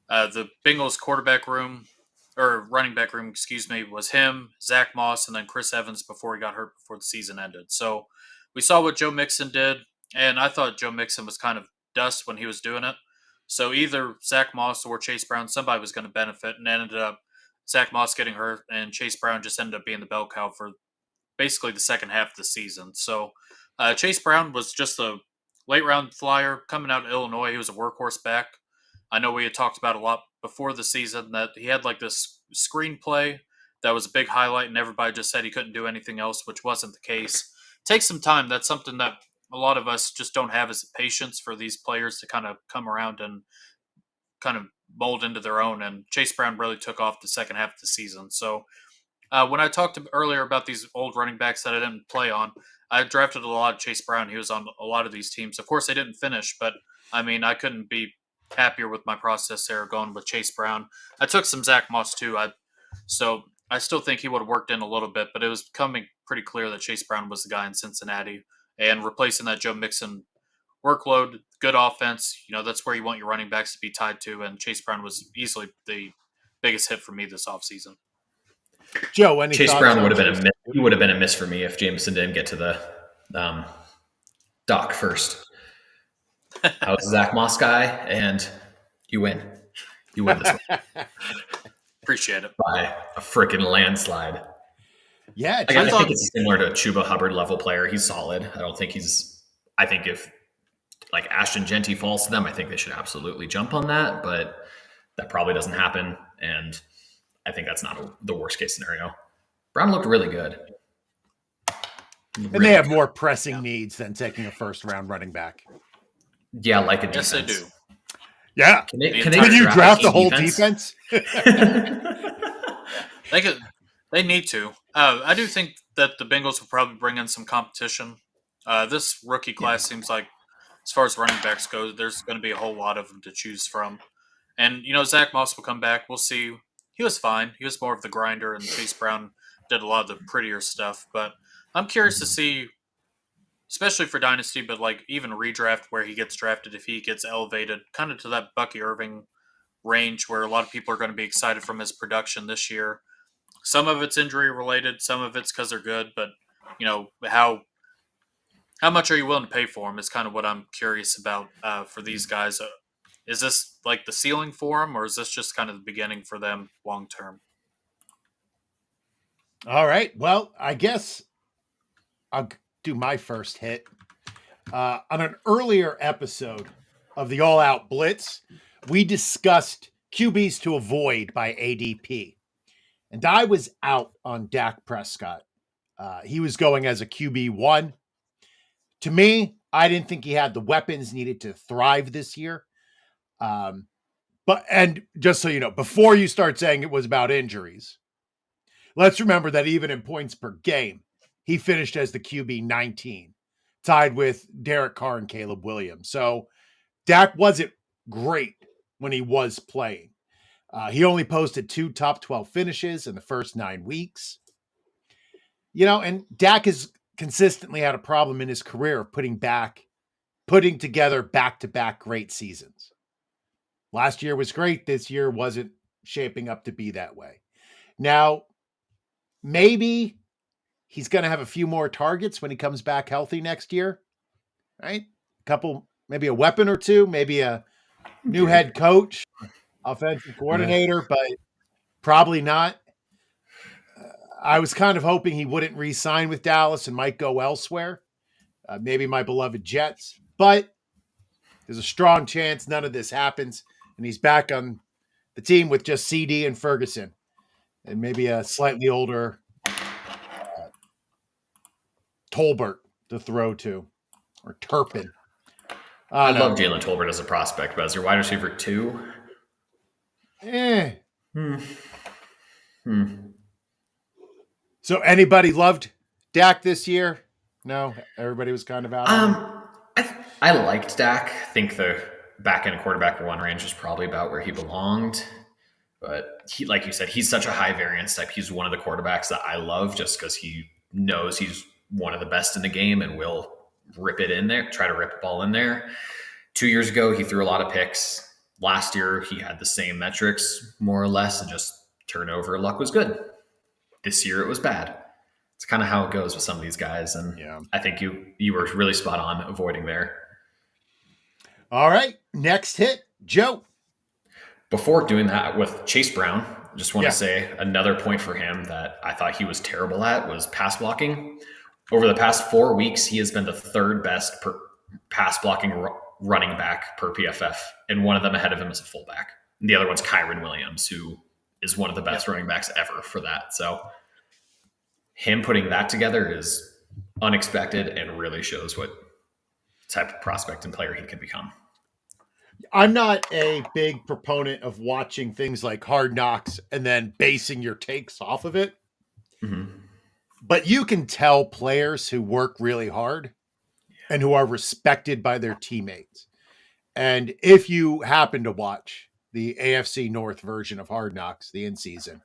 The Bengals running back room, was him, Zach Moss, and then Chris Evans before he got hurt before the season ended. So we saw what Joe Mixon did, and I thought Joe Mixon was kind of dust when he was doing it. So either Zach Moss or Chase Brown, somebody was going to benefit, and ended up Zach Moss getting hurt, and Chase Brown just ended up being the bell cow for basically the second half of the season. So Chase Brown was just a late round flyer coming out of Illinois. He was a workhorse back. I know we had talked about a lot before the season that he had like this screenplay that was a big highlight, and everybody just said he couldn't do anything else, which wasn't the case. Takes some time. That's something that a lot of us just don't have as patience for these players to kind of come around and kind of mold into their own. And Chase Brown really took off the second half of the season. So when I talked earlier about these old running backs that I didn't play on, I drafted a lot of Chase Brown. He was on a lot of these teams. Of course, they didn't finish, but I mean, I couldn't be happier with my process there going with Chase Brown. I took some Zach Moss too. So I still think he would have worked in a little bit, but it was becoming pretty clear that Chase Brown was the guy in Cincinnati, and replacing that Joe Mixon workload, good offense. That's where you want your running backs to be tied to, and Chase Brown was easily the biggest hit for me this offseason. Joe, any Chase thoughts Brown on would have been Chase? a miss. He would have been a miss for me if Jameson didn't get to the dock first. I was a Zach Moss guy, and you win. You win this one Appreciate it. by a freaking landslide. Yeah, Like, I think it's similar to a Chubahubbard level player. He's solid. I think if like Ashton Genty falls to them, I think they should absolutely jump on that, but that probably doesn't happen. And I think that's not the worst case scenario. Brown looked really good. and they have more pressing needs than taking a first round running back. Yeah, like a defense. Yes, they do. Yeah. Can they Can you draft the whole defense? They need to. I do think that the Bengals will probably bring in some competition. This rookie class seems like, as far as running backs go, there's going to be a whole lot of them to choose from. And, Zach Moss will come back. We'll see. He was fine. He was more of the grinder, and Chase Brown did a lot of the prettier stuff. But I'm curious to see, especially for Dynasty, but like even redraft where he gets drafted, if he gets elevated kind of to that Bucky Irving range where a lot of people are going to be excited from his production this year. Some of it's injury related, some of it's because they're good, but how much are you willing to pay for him is kind of what I'm curious about for these guys. Is this like the ceiling for them, or is this just kind of the beginning for them long term? All right. Well, I guess I'll do my first hit. On an earlier episode of the All Out Blitz, we discussed QBs to avoid by ADP. And I was out on Dak Prescott. He was going as a QB1. To me, I didn't think he had the weapons needed to thrive this year. And just so you know, before you start saying it was about injuries, let's remember that even in points per game, he finished as the QB 19, tied with Derek Carr and Caleb Williams. So Dak wasn't great when he was playing. He only posted 2 top 12 finishes in the first 9 weeks. And Dak has consistently had a problem in his career of putting together back-to-back great seasons. Last year was great. This year wasn't shaping up to be that way. Now, maybe he's going to have a few more targets when he comes back healthy next year, right? Maybe a weapon or two, maybe a new head coach, offensive coordinator, but probably not. I was kind of hoping he wouldn't re-sign with Dallas and might go elsewhere. Maybe my beloved Jets, but there's a strong chance none of this happens. And he's back on the team with just CD and Ferguson and maybe a slightly older Tolbert to throw to, or Turpin. I love Jalen Tolbert as a prospect, but as your wide receiver 2, So anybody loved Dak this year? No, everybody was kind of out on him. I liked Dak. I think the back-end quarterback 1 range is probably about where he belonged. But he, like you said, he's such a high variance type. He's one of the quarterbacks that I love just because he knows he's one of the best in the game and will rip it in there, try to rip the ball in there. 2 years ago, he threw a lot of picks. Last year, he had the same metrics, more or less, and just turnover luck was good. This year, it was bad. It's kind of how it goes with some of these guys. And I think you were really spot on avoiding there. All right. Next hit, Joe. Before doing that with Chase Brown, just want Yeah. to say another point for him that I thought he was terrible at was pass blocking. Over the past 4 weeks, he has been the third best pass blocking running back per PFF, and one of them ahead of him is a fullback. And the other one's Kyron Williams, who is one of the best running backs ever for that. So him putting that together is unexpected and really shows what type of prospect and player he can become. I'm not a big proponent of watching things like Hard Knocks and then basing your takes off of it. Mm-hmm. But you can tell players who work really hard and who are respected by their teammates. And if you happen to watch the AFC North version of Hard Knocks, the in-season,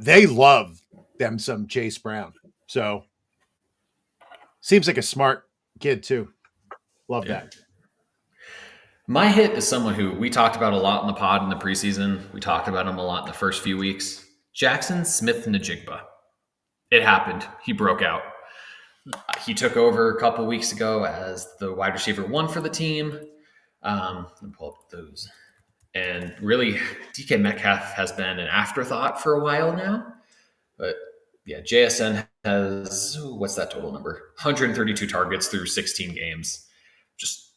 they love them some Chase Brown. So seems like a smart kid too. Love that. My hit is someone who we talked about a lot in the pod in the preseason. We talked about him a lot in the first few weeks. jaxonsmithnjigba. It happened. He broke out. He took over a couple weeks ago as the wide receiver 1 for the team. Let me pull up those. And really, DK Metcalf has been an afterthought for a while now. But yeah, JSN has, what's that total number? 132 targets through 16 games. Just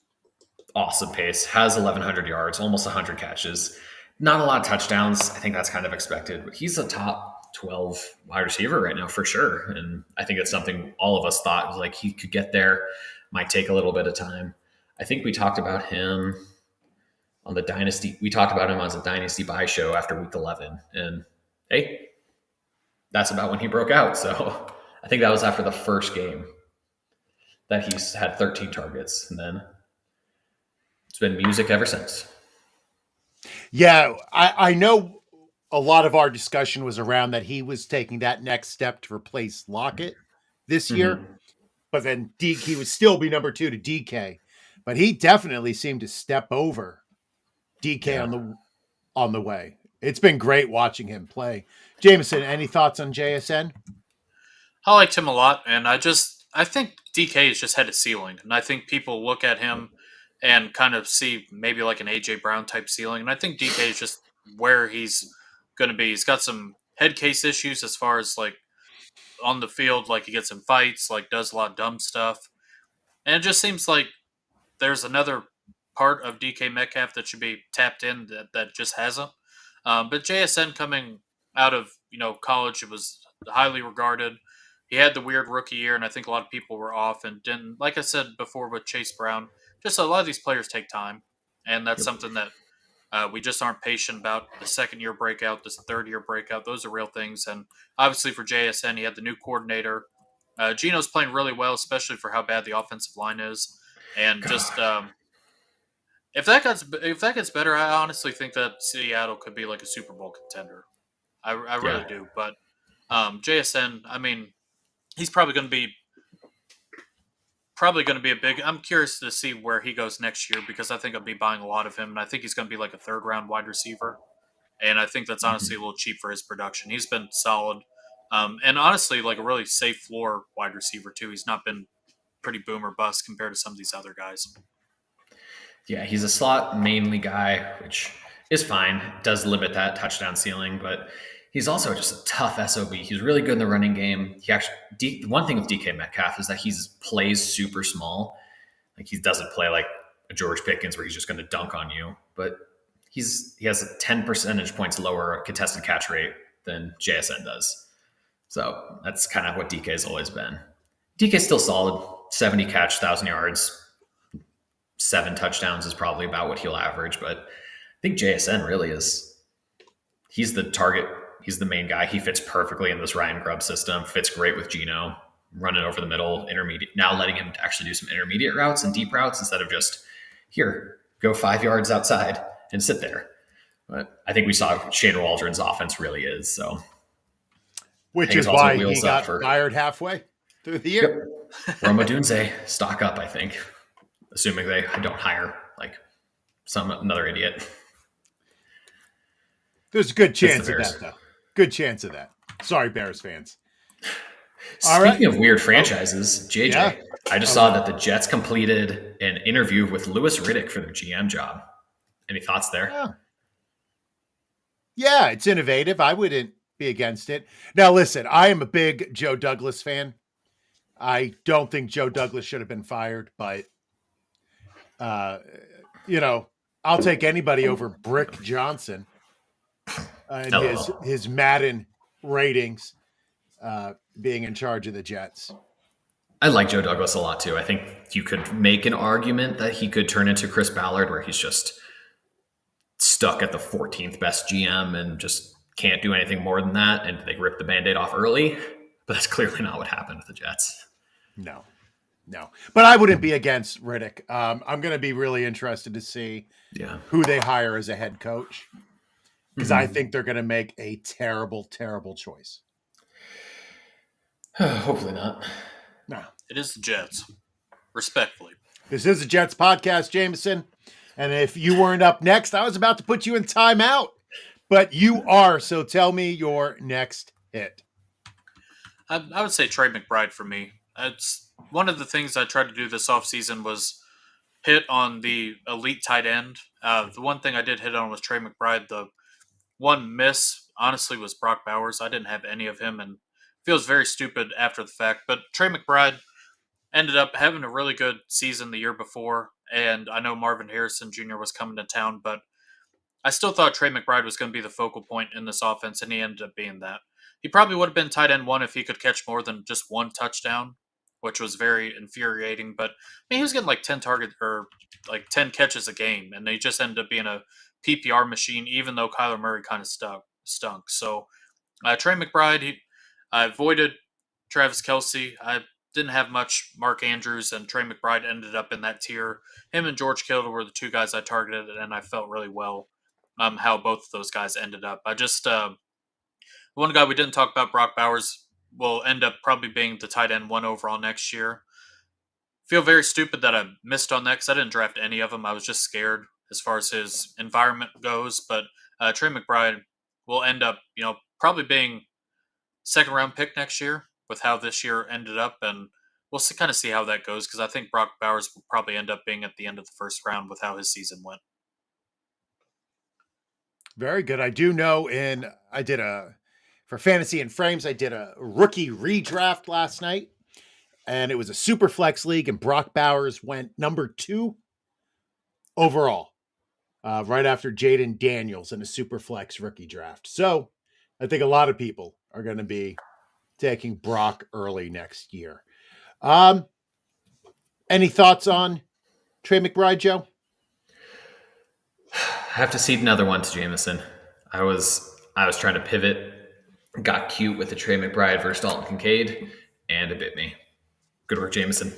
awesome pace. Has 1,100 yards, almost 100 catches. Not a lot of touchdowns. I think that's kind of expected. But he's a top 12 wide receiver right now for sure. And I think it's something all of us thought was like he could get there. Might take a little bit of time. I think we talked about him on the Dynasty. We talked about him as a Dynasty buy show after week 11. And hey, that's about when he broke out. So I think that was after the first game that he's had 13 targets. And then it's been music ever since. Yeah, I know a lot of our discussion was around that he was taking that next step to replace Lockett this year. But then he would still be number 2 to DK. But he definitely seemed to step over DK on the way. It's been great watching him play. Jameson, any thoughts on JSN? I liked him a lot, and I think DK has just had a ceiling, and I think people look at him and kind of see maybe like an AJ Brown type ceiling, and I think DK is just where he's going to be. He's got some head case issues as far as like on the field, like he gets in fights, like does a lot of dumb stuff, and it just seems like there's another part of DK Metcalf that should be tapped in that just hasn't. But JSN coming out of college, it was highly regarded. He had the weird rookie year, and I think a lot of people were off and didn't. Like I said before with Chase Brown, just a lot of these players take time, and that's something that we just aren't patient about. The second-year breakout, this third-year breakout, those are real things. And obviously for JSN, he had the new coordinator. Gino's playing really well, especially for how bad the offensive line is. And just if that gets better, I honestly think that Seattle could be like a Super Bowl contender. I really do. But JSN, I mean, he's probably going to be a big. I'm curious to see where he goes next year because I think I'll be buying a lot of him, and I think he's going to be like a 3rd-round wide receiver. And I think that's honestly a little cheap for his production. He's been solid, and honestly, like a really safe floor wide receiver too. He's not been pretty boom or bust compared to some of these other guys. Yeah, he's a slot mainly guy, which is fine. Does limit that touchdown ceiling, but he's also just a tough SOB. He's really good in the running game. One thing with DK Metcalf is that he plays super small. Like he doesn't play like a George Pickens where he's just going to dunk on you, but he has a 10 percentage points lower contested catch rate than JSN does. So that's kind of what DK has always been. DK's still solid, 70 catch, 1,000 yards, 7 touchdowns is probably about what he'll average. But I think JSN really he's the target. He's the main guy. He fits perfectly in this Ryan Grubb system, fits great with Gino, running over the middle, intermediate, now letting him actually do some intermediate routes and deep routes instead of just, here, go 5 yards outside and sit there. But I think we saw what Shane Waldron's offense really is. So, which is why he got fired halfway through the year. Yep. Roma Dunze, stock up, I think, assuming they don't hire like another idiot. There's a good chance of that, though. Good chance of that. Sorry, Bears fans. Speaking of weird franchises, JJ, I just saw that the Jets completed an interview with Louis Riddick for their GM job. Any thoughts there? Yeah, it's innovative. I wouldn't be against it. Now, listen, I am a big Joe Douglas fan. I don't think Joe Douglas should have been fired, but uh, you know, I'll take anybody over Brick Johnson and LOL. his Madden ratings being in charge of the Jets. I like Joe Douglas a lot too. I think you could make an argument that he could turn into Chris Ballard, where he's just stuck at the 14th best GM and just can't do anything more than that, and they rip the Band-Aid off early. But that's clearly not what happened with the Jets. No. But I wouldn't be against Riddick. I'm going to be really interested to see who they hire as a head coach, because I think they're going to make a terrible, terrible choice. Hopefully not. No. It is the Jets. Respectfully. This is a Jets podcast, Jameson. And if you weren't up next, I was about to put you in timeout. But you are, so tell me your next hit. I would say TreymCbride for me. It's one of the things I tried to do this offseason was hit on the elite tight end. The one thing I did hit on was TreymCbride. The one miss, honestly, was Brock Bowers. I didn't have any of him, and feels very stupid after the fact. But TreymCbride ended up having a really good season the year before, and I know Marvin Harrison Jr. was coming to town, but I still thought TreymCbride was going to be the focal point in this offense, and he ended up being that. He probably would have been tight end one if he could catch more than just one touchdown, which was very infuriating. But I mean, he was getting like 10 targets or like 10 catches a game, and they just ended up being a PPR machine, even though Kyler Murray kind of stunk. So TreymCbride, I avoided Travis Kelce. I didn't have much Mark Andrews, and TreymCbride ended up in that tier. Him and George Kittle were the two guys I targeted, and I felt really well how both of those guys ended up. I just one guy we didn't talk about, Brock Bowers, will end up probably being the tight end one overall next year. Feel very stupid that I missed on that because I didn't draft any of them. I was just scared as far as his environment goes. But TreymCbride will end up, probably being second round pick next year with how this year ended up, and we'll kind of see how that goes because I think Brock Bowers will probably end up being at the end of the first round with how his season went. Very good. I do know for Fantasy and Frames, I did a rookie redraft last night, and it was a super flex league, and Brock Bowers went number 2 overall, right after Jaden Daniels in a super flex rookie draft. So I think a lot of people are going to be taking Brock early next year. Any thoughts on TreymCbride, Joe? I have to cede another one to Jameson. I was trying to pivot, got cute with the TreymCbride versus Dalton Kincaid, and it bit me. Good work, Jameson.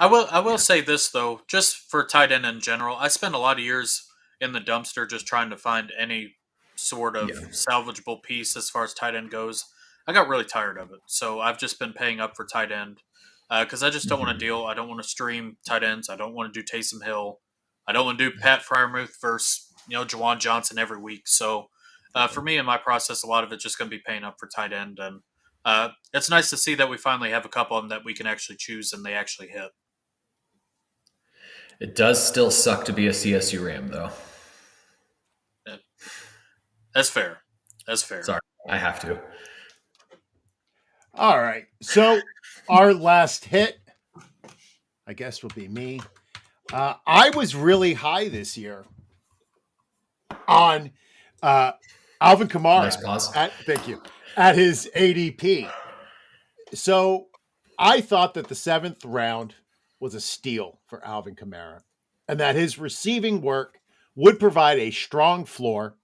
I will say this though, just for tight end in general, I spent a lot of years in the dumpster just trying to find any sort of salvageable piece as far as tight end goes. I got really tired of it, so I've just been paying up for tight end because I just don't want to deal. I don't want to stream tight ends. I don't want to do Taysom Hill. I don't want to do Pat Freiermuth versus Juwan Johnson every week. So for me in my process, a lot of it's just going to be paying up for tight end, and it's nice to see that we finally have a couple of them that we can actually choose and they actually hit. It does still suck to be a CSU Ram, though. That's fair. Sorry, I have to. All right. So our last hit, I guess, will be me. I was really high this year on Alvin Kamara. Nice pause. Thank you. At his ADP. So I thought that the 7th round was a steal for Alvin Kamara, and that his receiving work would provide a strong floor,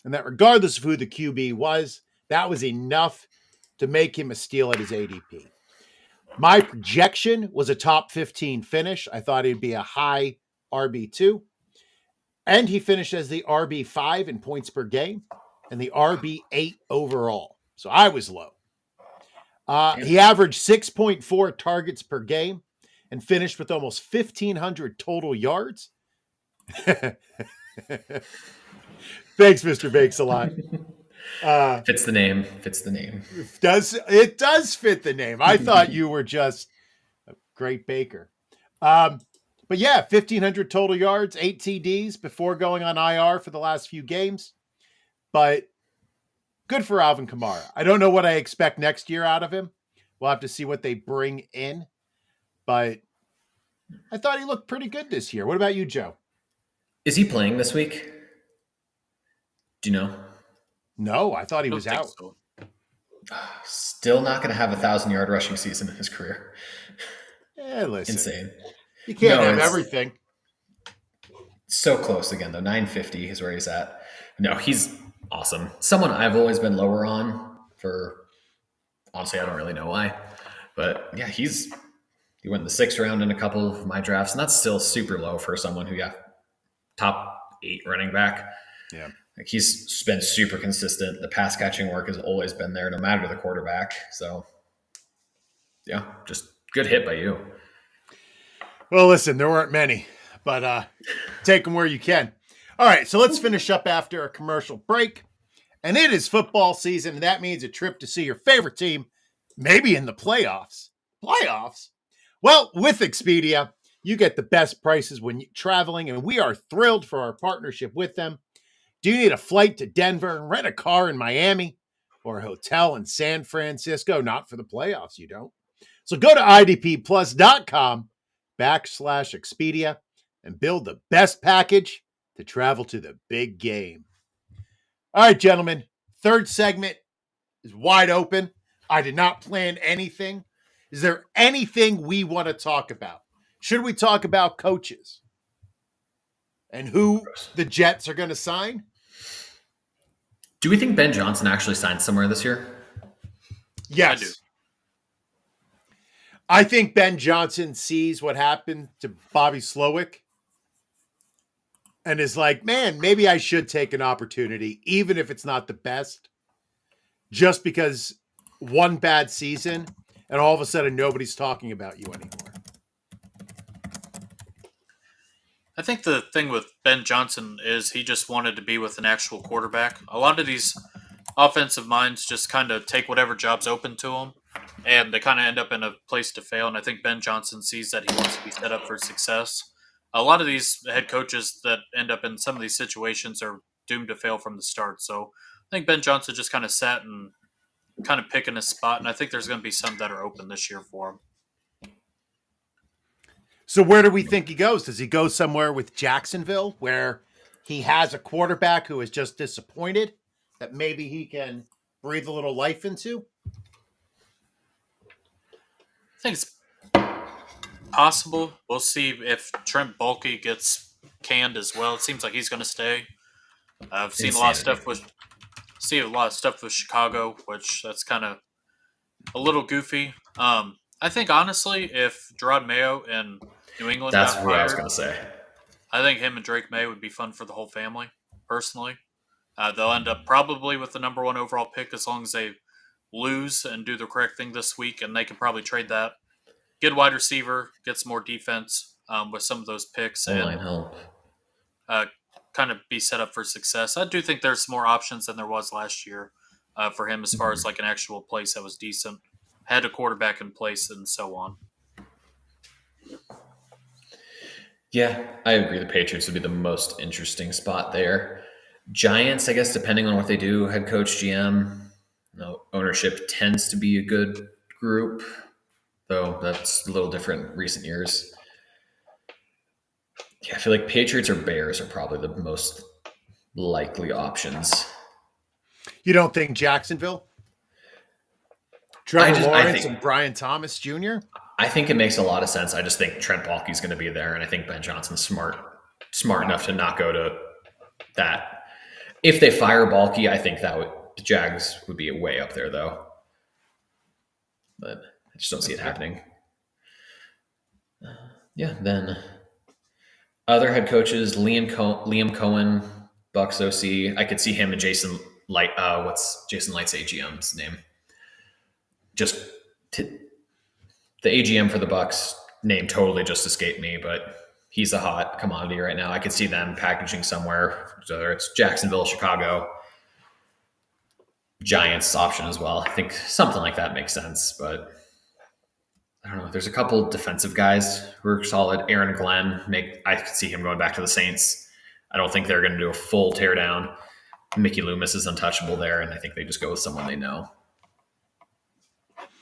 and that regardless of who the QB was, that was enough to make him a steal at his ADP. My projection was a top 15 finish. I thought he'd be a high RB2, and he finished as the RB5 in points per game and the RB8 overall. So I was low. He averaged 6.4 targets per game and finished with almost 1,500 total yards. Thanks, Mr. Bakes, a lot. Fits the name. It does fit the name. I thought you were just a great baker. But yeah, 1,500 total yards, 8 TDs before going on IR for the last few games. But good for alvinkamara. I don't know what I expect next year out of him. We'll have to see what they bring in. But I thought he looked pretty good this year. What about you, Joe? Is he playing this week? Do you know? No, I thought he I don't was think out. so. Still not going to have a 1,000-yard rushing season in his career. Listen. Insane. You can't have it's everything. So close again, though. 950 is where he's at. No, he's awesome. Someone I've always been lower on for, honestly, I don't really know why. But yeah, he went in the 6th round in a couple of my drafts, and that's still super low for someone who, top 8 running back. Yeah. Like, he's been super consistent. The pass catching work has always been there, no matter the quarterback. So, yeah, just good hit by you. Well, listen, there weren't many, but take them where you can. All right, so let's finish up after a commercial break. And it is football season, and that means a trip to see your favorite team, maybe in the playoffs. Playoffs? Well, with Expedia, you get the best prices when you're traveling, and we are thrilled for our partnership with them. Do you need a flight to Denver, rent a car in Miami, or a hotel in San Francisco? Not for the playoffs, you don't. So go to idpplus.com/Expedia and build the best package to travel to the big game. All right, gentlemen, third segment is wide open. I did not plan anything. Is there anything we want to talk about? Should we talk about coaches and who the Jets are going to sign? Do we think Ben Johnson actually signed somewhere this year? Yes. I do. I think Ben Johnson sees what happened to Bobby Slowick and is like, man, maybe I should take an opportunity, even if it's not the best, just because one bad season and all of a sudden nobody's talking about you anymore. I think the thing with Ben Johnson is he just wanted to be with an actual quarterback. A lot of these offensive minds just kind of take whatever job's open to them, and they kind of end up in a place to fail. And I think Ben Johnson sees that he wants to be set up for success. A lot of these head coaches that end up in some of these situations are doomed to fail from the start. So I think Ben Johnson just kind of sat and kind of picking his spot, and I think there's going to be some that are open this year for him. So where do we think he goes? Does he go somewhere with Jacksonville where he has a quarterback who is just disappointed that maybe he can breathe a little life into? I think it's possible. We'll see if Trent Baalke gets canned as well. It seems like he's going to stay. I've seen a lot of stuff with Chicago, which that's kind of a little goofy. I think honestly, if Gerard Mayo in New England That's got what fired, I was going to say. I think him and Drake May would be fun for the whole family. Personally, they'll end up probably with the number 1 overall pick as long as they lose and do the correct thing this week, and they can probably trade that, get a wide receiver, get some more defense with some of those picks, and kind of be set up for success. I do think there's more options than there was last year for him as far as like an actual place that was decent, had a quarterback in place, and so on. Yeah, I agree. The Patriots would be the most interesting spot there. Giants, I guess, depending on what they do, head coach, GM, ownership tends to be a good group, though that's a little different in recent years. Yeah, I feel like Patriots or Bears are probably the most likely options. You don't think Jacksonville? Trevor Lawrence and Brian Thomas Jr.? I think it makes a lot of sense. I just think Trent Baalke's going to be there, and I think Ben Johnson's smart enough to not go to that. If they fire Baalke, I think the Jags would be way up there, though. But I just don't see it happening. Then other head coaches, Liam Cohen, Bucks OC. I could see him and Jason Light. What's Jason Light's AGM's name? The AGM for the Bucks name totally just escaped me, but he's a hot commodity right now. I could see them packaging somewhere, whether it's Jacksonville, Chicago, Giants option as well. I think something like that makes sense, but I don't know. There's a couple defensive guys who are solid. Aaron Glenn, I could see him going back to the Saints. I don't think they're going to do a full teardown. Mickey Loomis is untouchable there, and I think they just go with someone they know,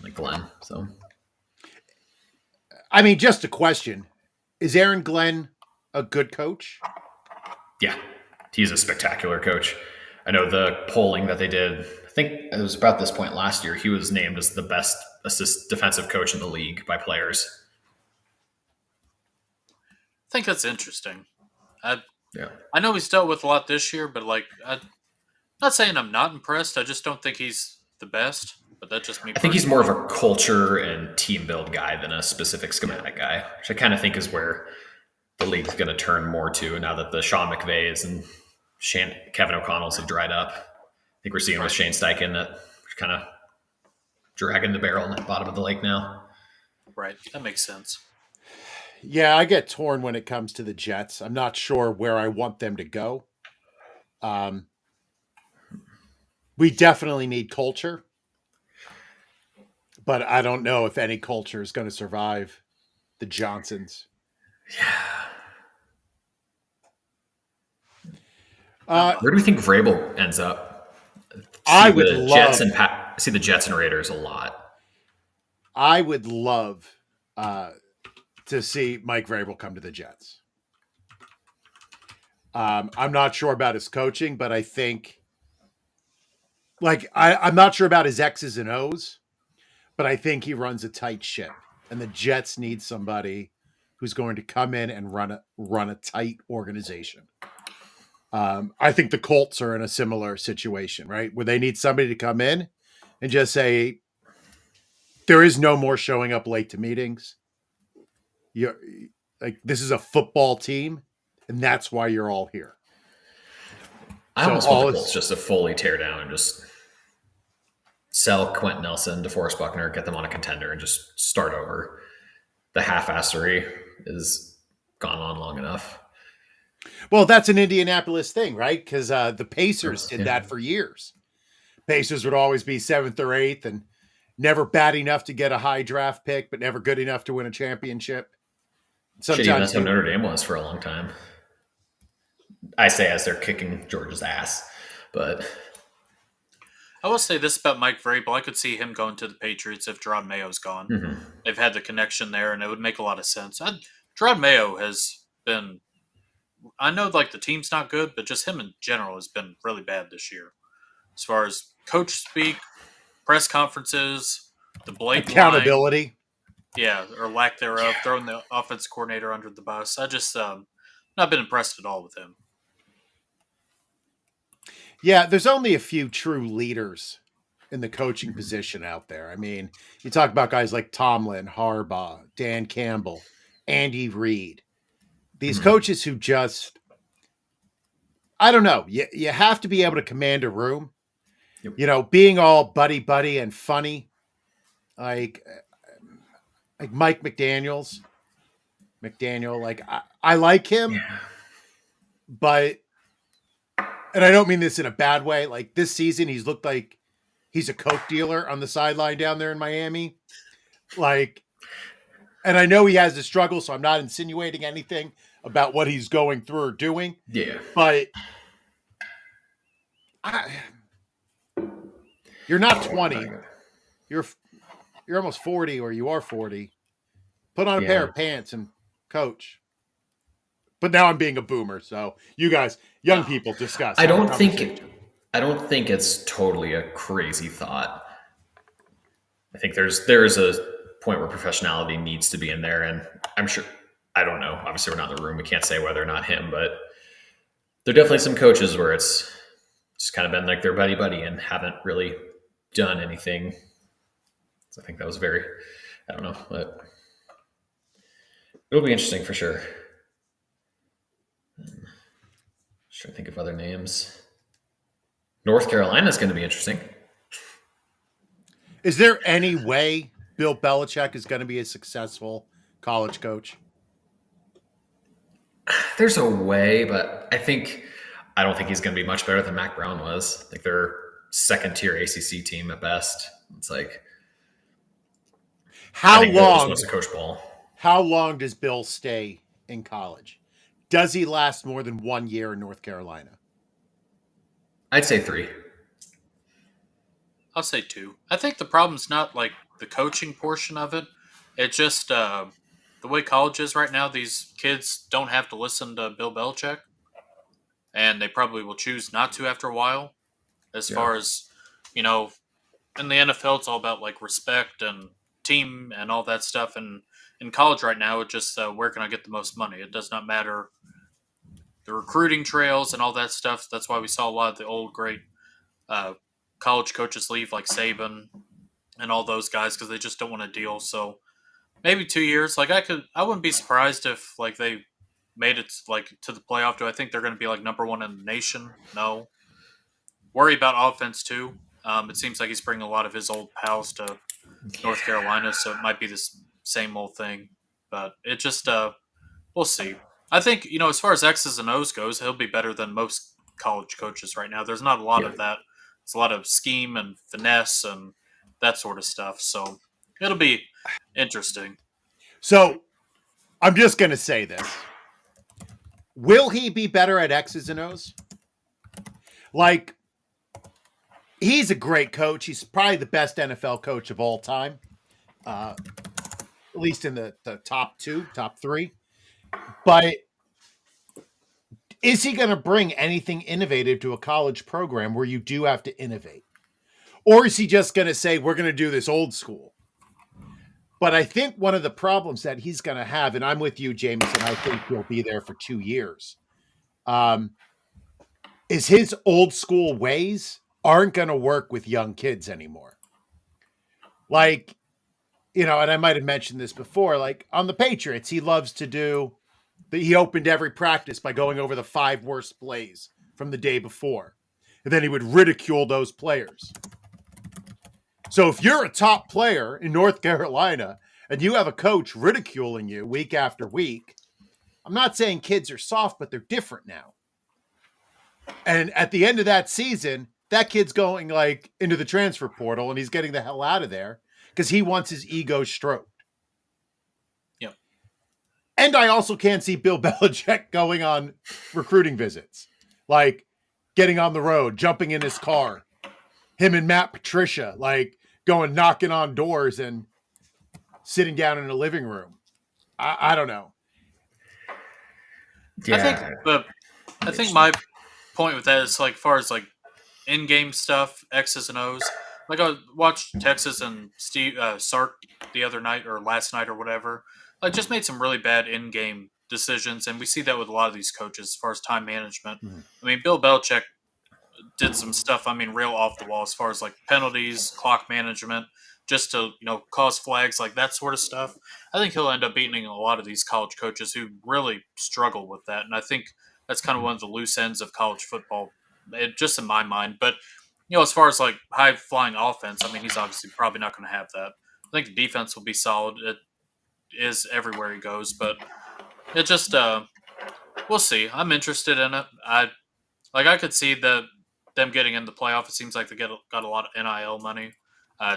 like Glenn. So, I mean, just a question: is Aaron Glenn a good coach? yeah, he's a spectacular coach. I know the polling that they did, I think it was about this point last year, he was named as the best defensive coach in the league by players. I think that's interesting. Yeah. I know he's dealt with a lot this year, but I'm not saying I'm not impressed. I just don't think he's the best. But that's just me. I think he's more of a culture and team build guy than a specific schematic guy, which I kind of think is where the league's going to turn more to now that the Sean McVays and Kevin O'Connell's have dried up. I think we're seeing with Shane Steichen that we're kind of dragging the barrel in the bottom of the lake now. Right. That makes sense. Yeah, I get torn when it comes to the Jets. I'm not sure where I want them to go. We definitely need culture, but I don't know if any culture is going to survive the Johnsons. Yeah. Where do we think Vrabel ends up? I would love see the Jets and Raiders a lot. I would love to see Mike Vrabel come to the Jets. I'm not sure about his coaching, but I think, I'm not sure about his X's and O's, but I think he runs a tight ship, and the Jets need somebody who's going to come in and run a tight organization. I think the Colts are in a similar situation, right? Where they need somebody to come in and just say, there is no more showing up late to meetings. This is a football team, and that's why you're all here. I almost want the Colts just to fully tear down and just sell Quentin Nelson, DeForest Buckner, get them on a contender, and just start over. The half-assery is gone on long enough. Well, that's an Indianapolis thing, right? Because the Pacers did that for years. Pacers would always be 7th or 8th and never bad enough to get a high draft pick, but never good enough to win a championship. Sometimes that's how Notre Dame was for a long time. I say as they're kicking Georgia's ass, but I will say this about Mike Vrabel. I could see him going to the Patriots if Gerard Mayo's gone. Mm-hmm. They've had the connection there, and it would make a lot of sense. Gerard Mayo has been, I know like the team's not good, but just him in general has been really bad this year. As far as coach speak, press conferences, the blatant accountability. Lying, yeah, or lack thereof, throwing the offense coordinator under the bus. I just not been impressed at all with him. Yeah, there's only a few true leaders in the coaching position out there. I mean, you talk about guys like Tomlin, Harbaugh, Dan Campbell, Andy Reid. These coaches who just, I don't know, you have to be able to command a room. Yep. You know, being all buddy and funny, like Mike McDaniel, like I like him, but, and I don't mean this in a bad way, like this season he's looked like he's a coke dealer on the sideline down there in Miami. Like, and I know he has the struggle, so I'm not insinuating anything about what he's going through or doing. Yeah. But you're not 20. You're almost 40, or you are 40. Put on a pair of pants and coach. But now I'm being a boomer, so you guys, young people, discuss. I don't think it's totally a crazy thought. I think there is a point where professionality needs to be in there, and I'm sure, I don't know, obviously we're not in the room, we can't say whether or not him, but there are definitely some coaches where it's just kind of been like their buddy and haven't really done anything. So I think that was very, I don't know, but it'll be interesting for sure. Just trying to think of other names. North Carolina is going to be interesting. Is there any way Bill Belichick is going to be a successful college coach? There's a way, but I don't think he's going to be much better than Mac Brown was. Like they're second-tier ACC team at best. It's like, I How think Bill just long? wants to coach ball. How long does Bill stay in college? Does he last more than 1 year in North Carolina? I'd say 3. I'll say 2. I think the problem's not like the coaching portion of it. It's just the way college is right now. These kids don't have to listen to Bill Belichick, and they probably will choose not to after a while. As Yeah. far as you know, in the NFL, it's all about like respect and team and all that stuff. And in college right now, it's just where can I get the most money? It does not matter the recruiting trails and all that stuff. That's why we saw a lot of the old great uh, college coaches leave, like Saban and all those guys, because they just don't want to deal. So maybe 2 years. Like I wouldn't be surprised if like they made it like to the playoff. Do I think they're going to be like number one in the nation? No. Worry about offense too. It seems like he's bringing a lot of his old pals to North Carolina, so it might be this same old thing. But it just we'll see. I think as far as X's and O's goes, he'll be better than most college coaches right now. There's not a lot Yeah. of that. It's a lot of scheme and finesse and that sort of stuff. So it'll be interesting. So I'm just going to say this. Will he be better at X's and O's? Like, he's a great coach. He's probably the best NFL coach of all time, at least in the top 2, top 3. But is he going to bring anything innovative to a college program where you do have to innovate? Or is he just going to say, we're going to do this old school? But I think one of the problems that he's going to have, and I'm with you, Jameson, I think he'll be there for 2 years, is his old school ways aren't going to work with young kids anymore. Like, and I might have mentioned this before, like on the Patriots, he loves to do he opened every practice by going over the 5 worst plays from the day before. And then he would ridicule those players. So if you're a top player in North Carolina and you have a coach ridiculing you week after week, I'm not saying kids are soft, but they're different now. And at the end of that season, that kid's going like into the transfer portal and he's getting the hell out of there because he wants his ego stroked. Yep. And I also can't see Bill Belichick going on recruiting visits, like getting on the road, jumping in his car, him and Matt Patricia, like going knocking on doors and sitting down in a living room. I don't know. Yeah. I think my point with that is like far as like in-game stuff, X's and O's. Like I watched Texas and Sark the other night or last night or whatever. Like just made some really bad in-game decisions, and we see that with a lot of these coaches as far as time management. Mhm. I mean, Bill Belichick did some stuff. I mean, real off the wall as far as like penalties, clock management, just to cause flags, like that sort of stuff. I think he'll end up beating a lot of these college coaches who really struggle with that, and I think that's kind of one of the loose ends of college football, just in my mind. But as far as like high flying offense, I mean, he's obviously probably not going to have that. I think the defense will be solid. It is everywhere he goes, but it just we'll see. I'm interested in it. I could see them getting in the playoff. It seems like they got a lot of NIL money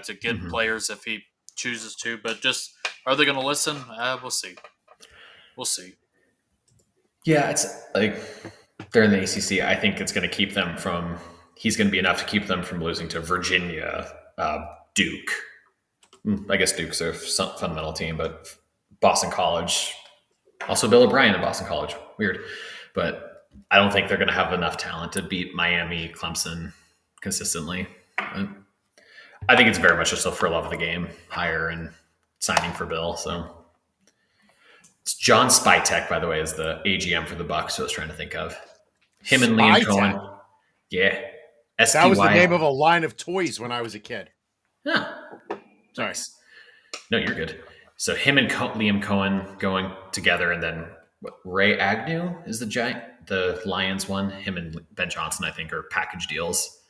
to get players if he chooses to. But just are they going to listen? We'll see. We'll see. Yeah, it's like they're in the ACC. I think it's going to keep them from. He's going to be enough to keep them from losing to Virginia, Duke. I guess Duke's a fundamental team, but Boston College, also Bill O'Brien at Boston College. Weird, but I don't think they're going to have enough talent to beat Miami, Clemson consistently. I think it's very much just for love of the game, hire and signing for Bill. So it's John Spytek, by the way, is the AGM for the Bucks. I was trying to think of him and Liam Spytek? Cohen. Yeah, That was the SPY. name of a line of toys when I was a kid. Yeah. Sorry. Nice. No, you're good. So him and Liam Cohen going together, and then Ray Agnew is the Lions one. Him and Ben Johnson, I think, are package deals.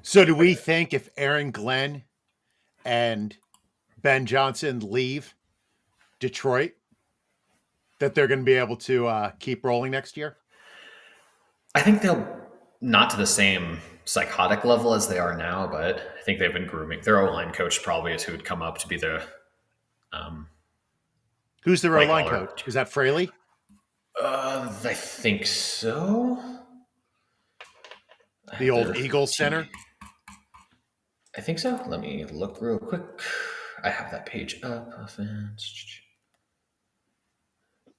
So do we think if Aaron Glenn and Ben Johnson leave Detroit, that they're going to be able to keep rolling next year? I think they'll not to the same psychotic level as they are now, but I think they've been grooming. Their O-line coach probably is who would come up to be the Who's their play O-line caller. coach? Is that Fraley? I think so. The old Eagles center? I think so. Let me look real quick. I have that page up. Offense.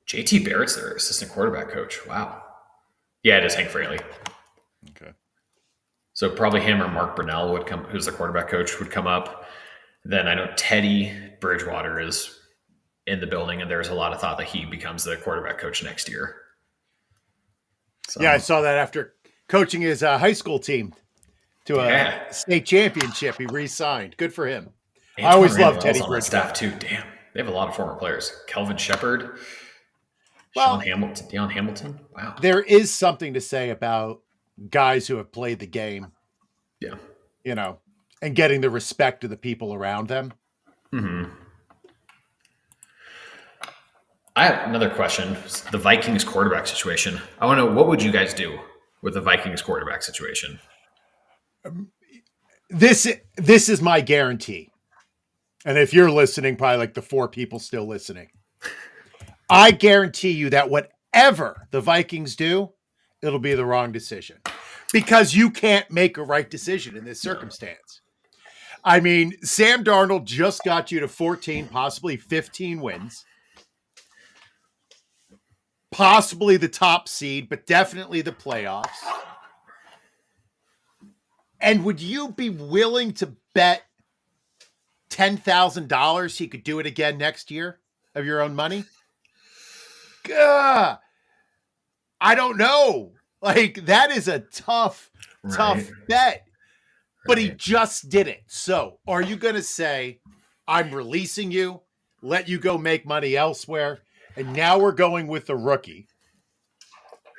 JT Barrett's their assistant quarterback coach. Wow. Yeah, it is Hank Fraley. Okay. So probably him or Mark Brunell would come, who's the quarterback coach, would come up. Then I know Teddy Bridgewater is in the building, and there's a lot of thought that he becomes the quarterback coach next year. So, Yeah, I saw that after coaching his high school team to a state championship. He re-signed. Good for him. I always loved Teddy Bridgewater. Staff too. Damn, they have a lot of former players. Kelvin Shepard, Well, Sean Hamilton, Deion Hamilton. Wow. There is something to say about guys who have played the game. Yeah. You know, and getting the respect of the people around them. Mm-hmm. I have another question. The Vikings quarterback situation. I want to know, what would you guys do with the Vikings quarterback situation? This is my guarantee. And if you're listening, probably like the 4 people still listening, I guarantee you that whatever the Vikings do, it'll be the wrong decision, because you can't make a right decision in this circumstance. I mean, Sam Darnold just got you to 14, possibly 15 wins. Possibly the top seed, but definitely the playoffs. And would you be willing to bet $10,000 he could do it again next year of your own money? Gah! I don't know. Like, that is a tough bet. But he just did it. So are you going to say, I'm releasing you, let you go make money elsewhere, and now we're going with the rookie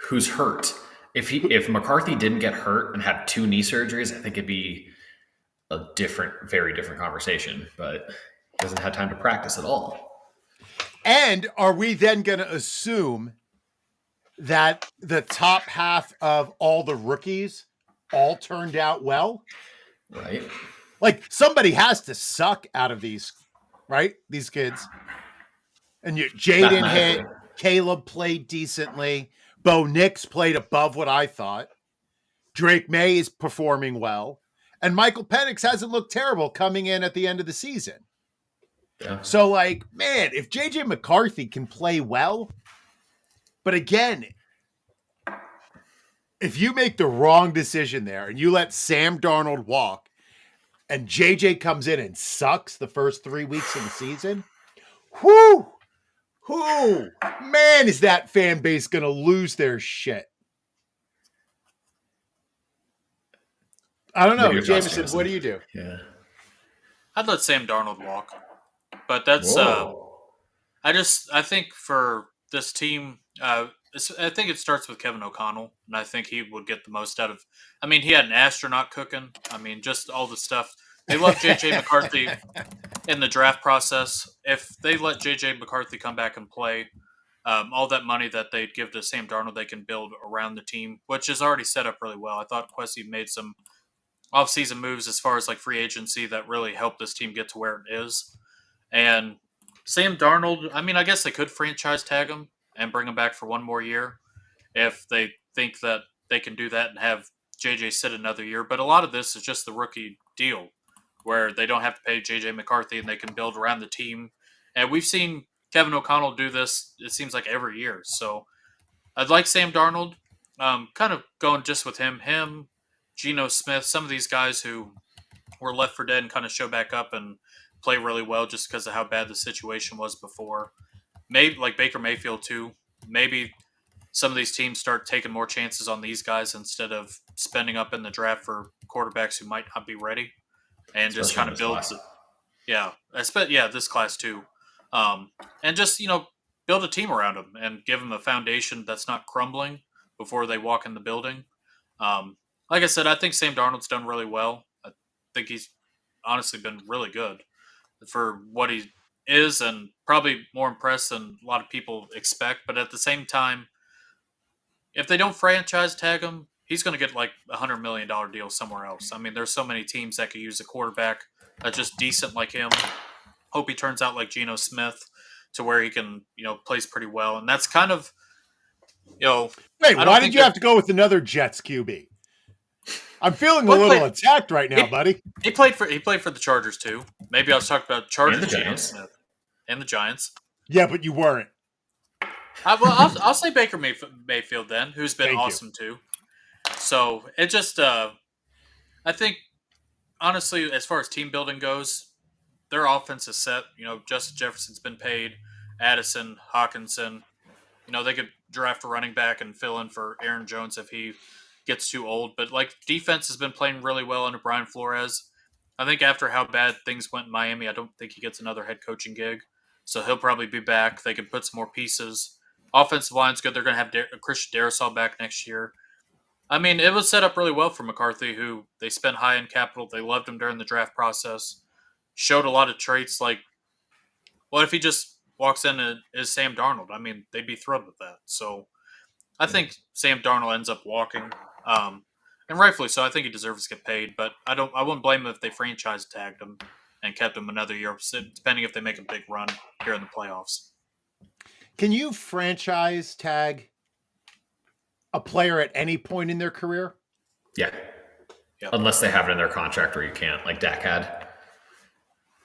who's hurt? If McCarthy didn't get hurt and had 2 knee surgeries, I think it'd be a very different conversation. But he hasn't had time to practice at all. And are we then going to assume that the top half of all the rookies all turned out well? Right. Like, somebody has to suck out of these, right? These kids. And Jaden hit, Caleb played decently, Bo Nix played above what I thought, Drake May is performing well, and Michael Penix hasn't looked terrible coming in at the end of the season. Yeah. So, like, man, if JJ McCarthy can play well, but again, if you make the wrong decision there and you let Sam Darnold walk and JJ comes in and sucks the first 3 weeks of the season, man, is that fan base going to lose their shit. I don't know. Jameson, what do you do? Yeah. I'd let Sam Darnold walk. But that's, I think for this team, I think it starts with Kevin O'Connell, and I think he would get the most out of, I mean, he had an astronaut cooking. I mean, just all the stuff. They love J.J. McCarthy in the draft process. If they let J.J. McCarthy come back and play, all that money that they'd give to Sam Darnold, they can build around the team, which is already set up really well. I thought Kwesi made some off-season moves as far as like free agency that really helped this team get to where it is. And Sam Darnold, I mean, I guess they could franchise tag him and bring him back for one more year if they think that they can do that and have JJ sit another year. But a lot of this is just the rookie deal where they don't have to pay JJ McCarthy and they can build around the team. And we've seen Kevin O'Connell do this, it seems like every year. So I'd like Sam Darnold, kind of going just with him, Geno Smith, some of these guys who were left for dead and kind of show back up and play really well just because of how bad the situation was before. Maybe like Baker Mayfield too. Maybe some of these teams start taking more chances on these guys instead of spending up in the draft for quarterbacks who might not be ready, and just kind of build. This class too, and just build a team around them and give them a foundation that's not crumbling before they walk in the building. Like I said, I think Sam Darnold's done really well. I think he's honestly been really good for what he is, and probably more impressed than a lot of people expect. But at the same time, if they don't franchise tag him, he's going to get like $100 million deal somewhere else. I mean, there's so many teams that could use a quarterback that's just decent like him. Hope he turns out like Geno Smith to where he can, plays pretty well. And that's kind of, Wait, I don't why think did you have to go with another Jets QB? I'm feeling a little attacked right now, buddy. He played for the Chargers too. Maybe I was talking about Chargers, And the Geno Giants. Smith, and the Giants. Yeah, but you weren't. I'll say Baker Mayfield then, who's been Thank you. awesome too. So it just, I think, honestly, as far as team building goes, their offense is set. Justin Jefferson's been paid, Addison, Hawkinson. They could draft a running back and fill in for Aaron Jones if he gets too old. But defense has been playing really well under Brian Flores. I think after how bad things went in Miami, I don't think he gets another head coaching gig. So he'll probably be back. They can put some more pieces. Offensive line's good. They're going to have Christian Darrisaw back next year. I mean, it was set up really well for McCarthy, who they spent high in capital. They loved him during the draft process. Showed a lot of traits like, what if he just walks in as Sam Darnold? I mean, they'd be thrilled with that. So I think Sam Darnold ends up walking, and rightfully so. I think he deserves to get paid, but I wouldn't blame him if they franchise tagged him and kept him another year, depending if they make a big run here in the playoffs. Can you franchise tag a player at any point in their career? Yeah. Yep. Unless they have it in their contract where you can't, like Dak had.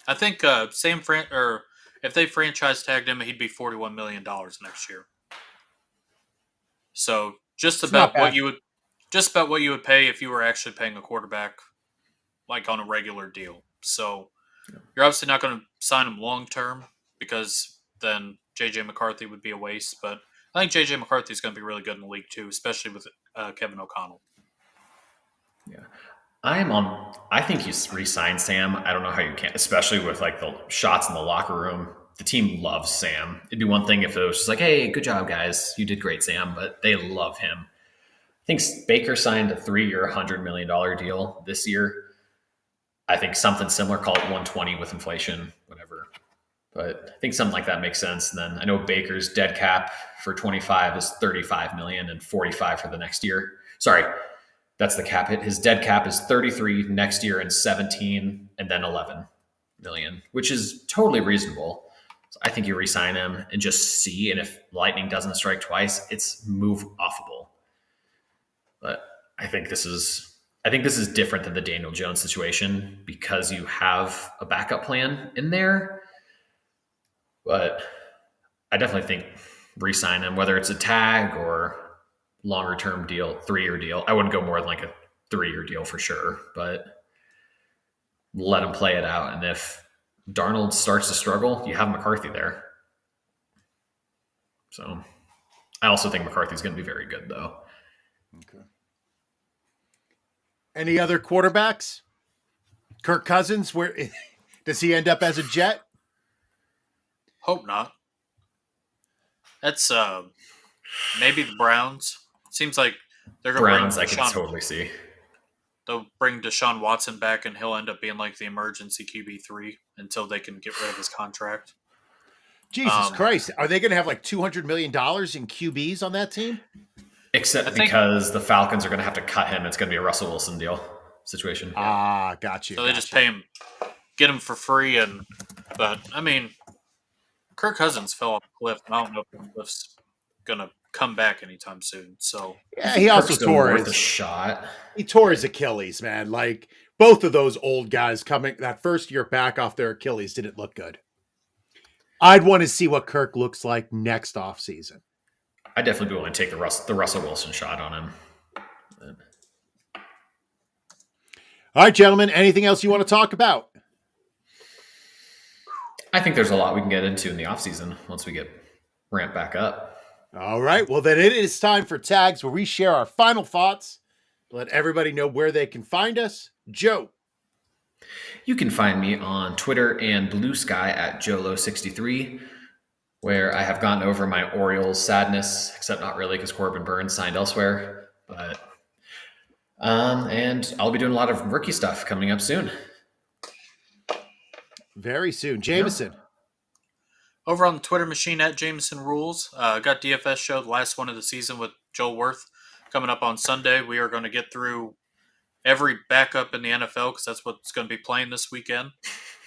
I think if they franchise tagged him, he'd be $41 million next year. So just about what you would pay if you were actually paying a quarterback, like on a regular deal. So you're obviously not going to sign him long term because then JJ McCarthy would be a waste. But I think JJ McCarthy is going to be really good in the league too, especially with Kevin O'Connell. Yeah. I think he's re-signed Sam. I don't know how you can't, especially with like the shots in the locker room. The team loves Sam. It'd be one thing if it was just like, hey, good job, guys. You did great, Sam. But they love him. I think Baker signed a 3-year, $100 million deal this year. I think something similar, call it 120 with inflation, whatever. But I think something like that makes sense. And then I know Baker's dead cap for 25 is 35 million and 45 for the next year. Sorry, that's the cap hit. His dead cap is 33 next year and 17 and then 11 million, which is totally reasonable. So I think you re-sign him and just see. And if lightning doesn't strike twice, it's move offable. But I think this is different than the Daniel Jones situation because you have a backup plan in there. But I definitely think re-sign him, whether it's a tag or longer term deal, 3-year deal. I wouldn't go more than like a 3-year deal for sure, but let him play it out. And if Darnold starts to struggle, you have McCarthy there. So I also think McCarthy's going to be very good though. Okay. Any other quarterbacks? Kirk Cousins, where does he end up as a Jet? Hope not. That's maybe the Browns. Seems like they're going to Browns, I can totally see. They'll bring Deshaun Watson back, and he'll end up being like the emergency QB3 until they can get rid of his contract. Jesus Christ. Are they going to have like $200 million in QBs on that team? Except because the Falcons are going to have to cut him. It's going to be a Russell Wilson deal situation. Ah, got you. So they just pay him, get him for free. But, I mean, Kirk Cousins fell off a cliff, and I don't know if the cliff's going to come back anytime soon. So yeah, he also tore his shot. He tore his Achilles, man. Like both of those old guys coming that first year back off their Achilles didn't look good. I'd want to see what Kirk looks like next offseason. I definitely be willing to take the Russell Wilson shot on him. All right, gentlemen. Anything else you want to talk about? I think there's a lot we can get into in the offseason once we get ramped back up. All right. Well, then it is time for tags where we share our final thoughts. Let everybody know where they can find us. Joe. You can find me on Twitter and Blue Sky at Jolo63, where I have gotten over my Orioles sadness, except not really because Corbin Burns signed elsewhere. But and I'll be doing a lot of rookie stuff coming up soon. Very soon. Jameson. Yeah. Over on the Twitter machine at Jameson Rules. Got DFS show, the last one of the season with Joel Worth coming up on Sunday. We are going to get through every backup in the NFL because that's what's going to be playing this weekend.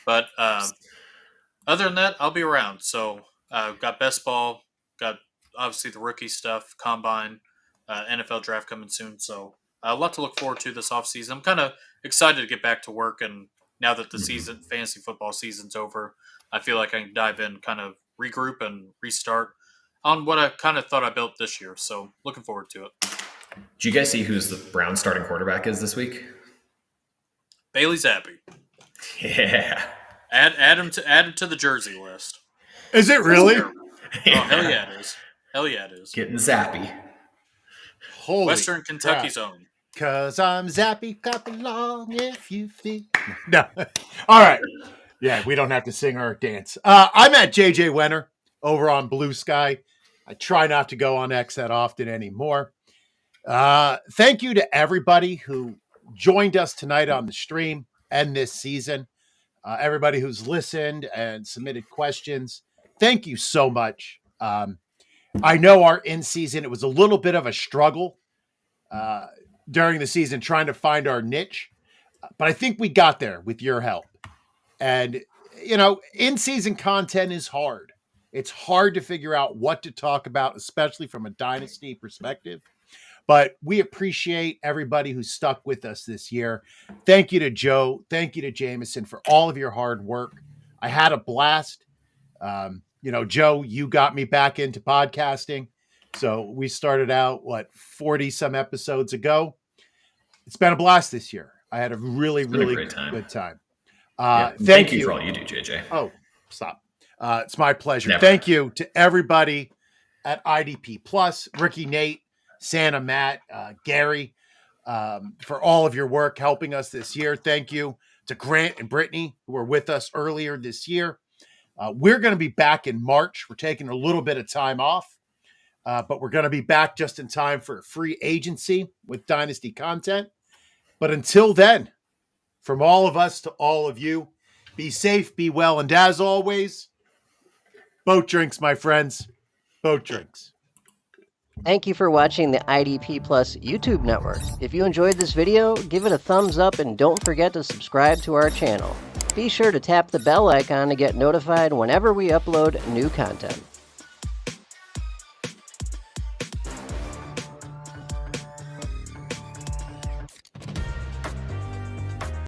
But other than that, I'll be around. So got best ball, got obviously the rookie stuff, combine, NFL draft coming soon. So a lot to look forward to this offseason. I'm kind of excited to get back to work, and now that the season, fantasy football season's over, I feel like I can dive in, kind of regroup and restart on what I kind of thought I built this year. So looking forward to it. Did you guys see who's the Browns starting quarterback is this week? Bailey Zappi. Yeah. Add him to the jersey list. Is it really? Oh, hell yeah, it is. Hell yeah, it is. Getting zappy. Holy Western Kentucky's own. Cause I'm zappy, clap along if you feel. No. All right. Yeah, we don't have to sing or dance. I'm at JJ Wenner over on Blue Sky. I try not to go on X that often anymore. Thank you to everybody who joined us tonight on the stream and this season. Everybody who's listened and submitted questions. Thank you so much. I know our in-season, it was a little bit of a struggle during the season trying to find our niche, but I think we got there with your help. And, you know, in-season content is hard. It's hard to figure out what to talk about, especially from a Dynasty perspective. But we appreciate everybody who stuck with us this year. Thank you to Joe. Thank you to Jameson for all of your hard work. I had a blast. You know, Joe, you got me back into podcasting. So we started out, 40 some episodes ago. It's been a blast this year. I had a really good time. Thank you for all you do, JJ. Oh, stop. It's my pleasure. Never. Thank you to everybody at IDP Plus, Ricky, Nate, Santa, Matt, Gary, for all of your work helping us this year. Thank you to Grant and Brittany, who were with us earlier this year. We're going to be back in March. We're taking a little bit of time off, but we're going to be back just in time for free agency with Dynasty content. But until then, from all of us to all of you, be safe, be well, and as always, boat drinks, my friends. Boat drinks. Thank you for watching the IDP Plus YouTube network. If you enjoyed this video, give it a thumbs up and don't forget to subscribe to our channel. Be sure to tap the bell icon to get notified whenever we upload new content.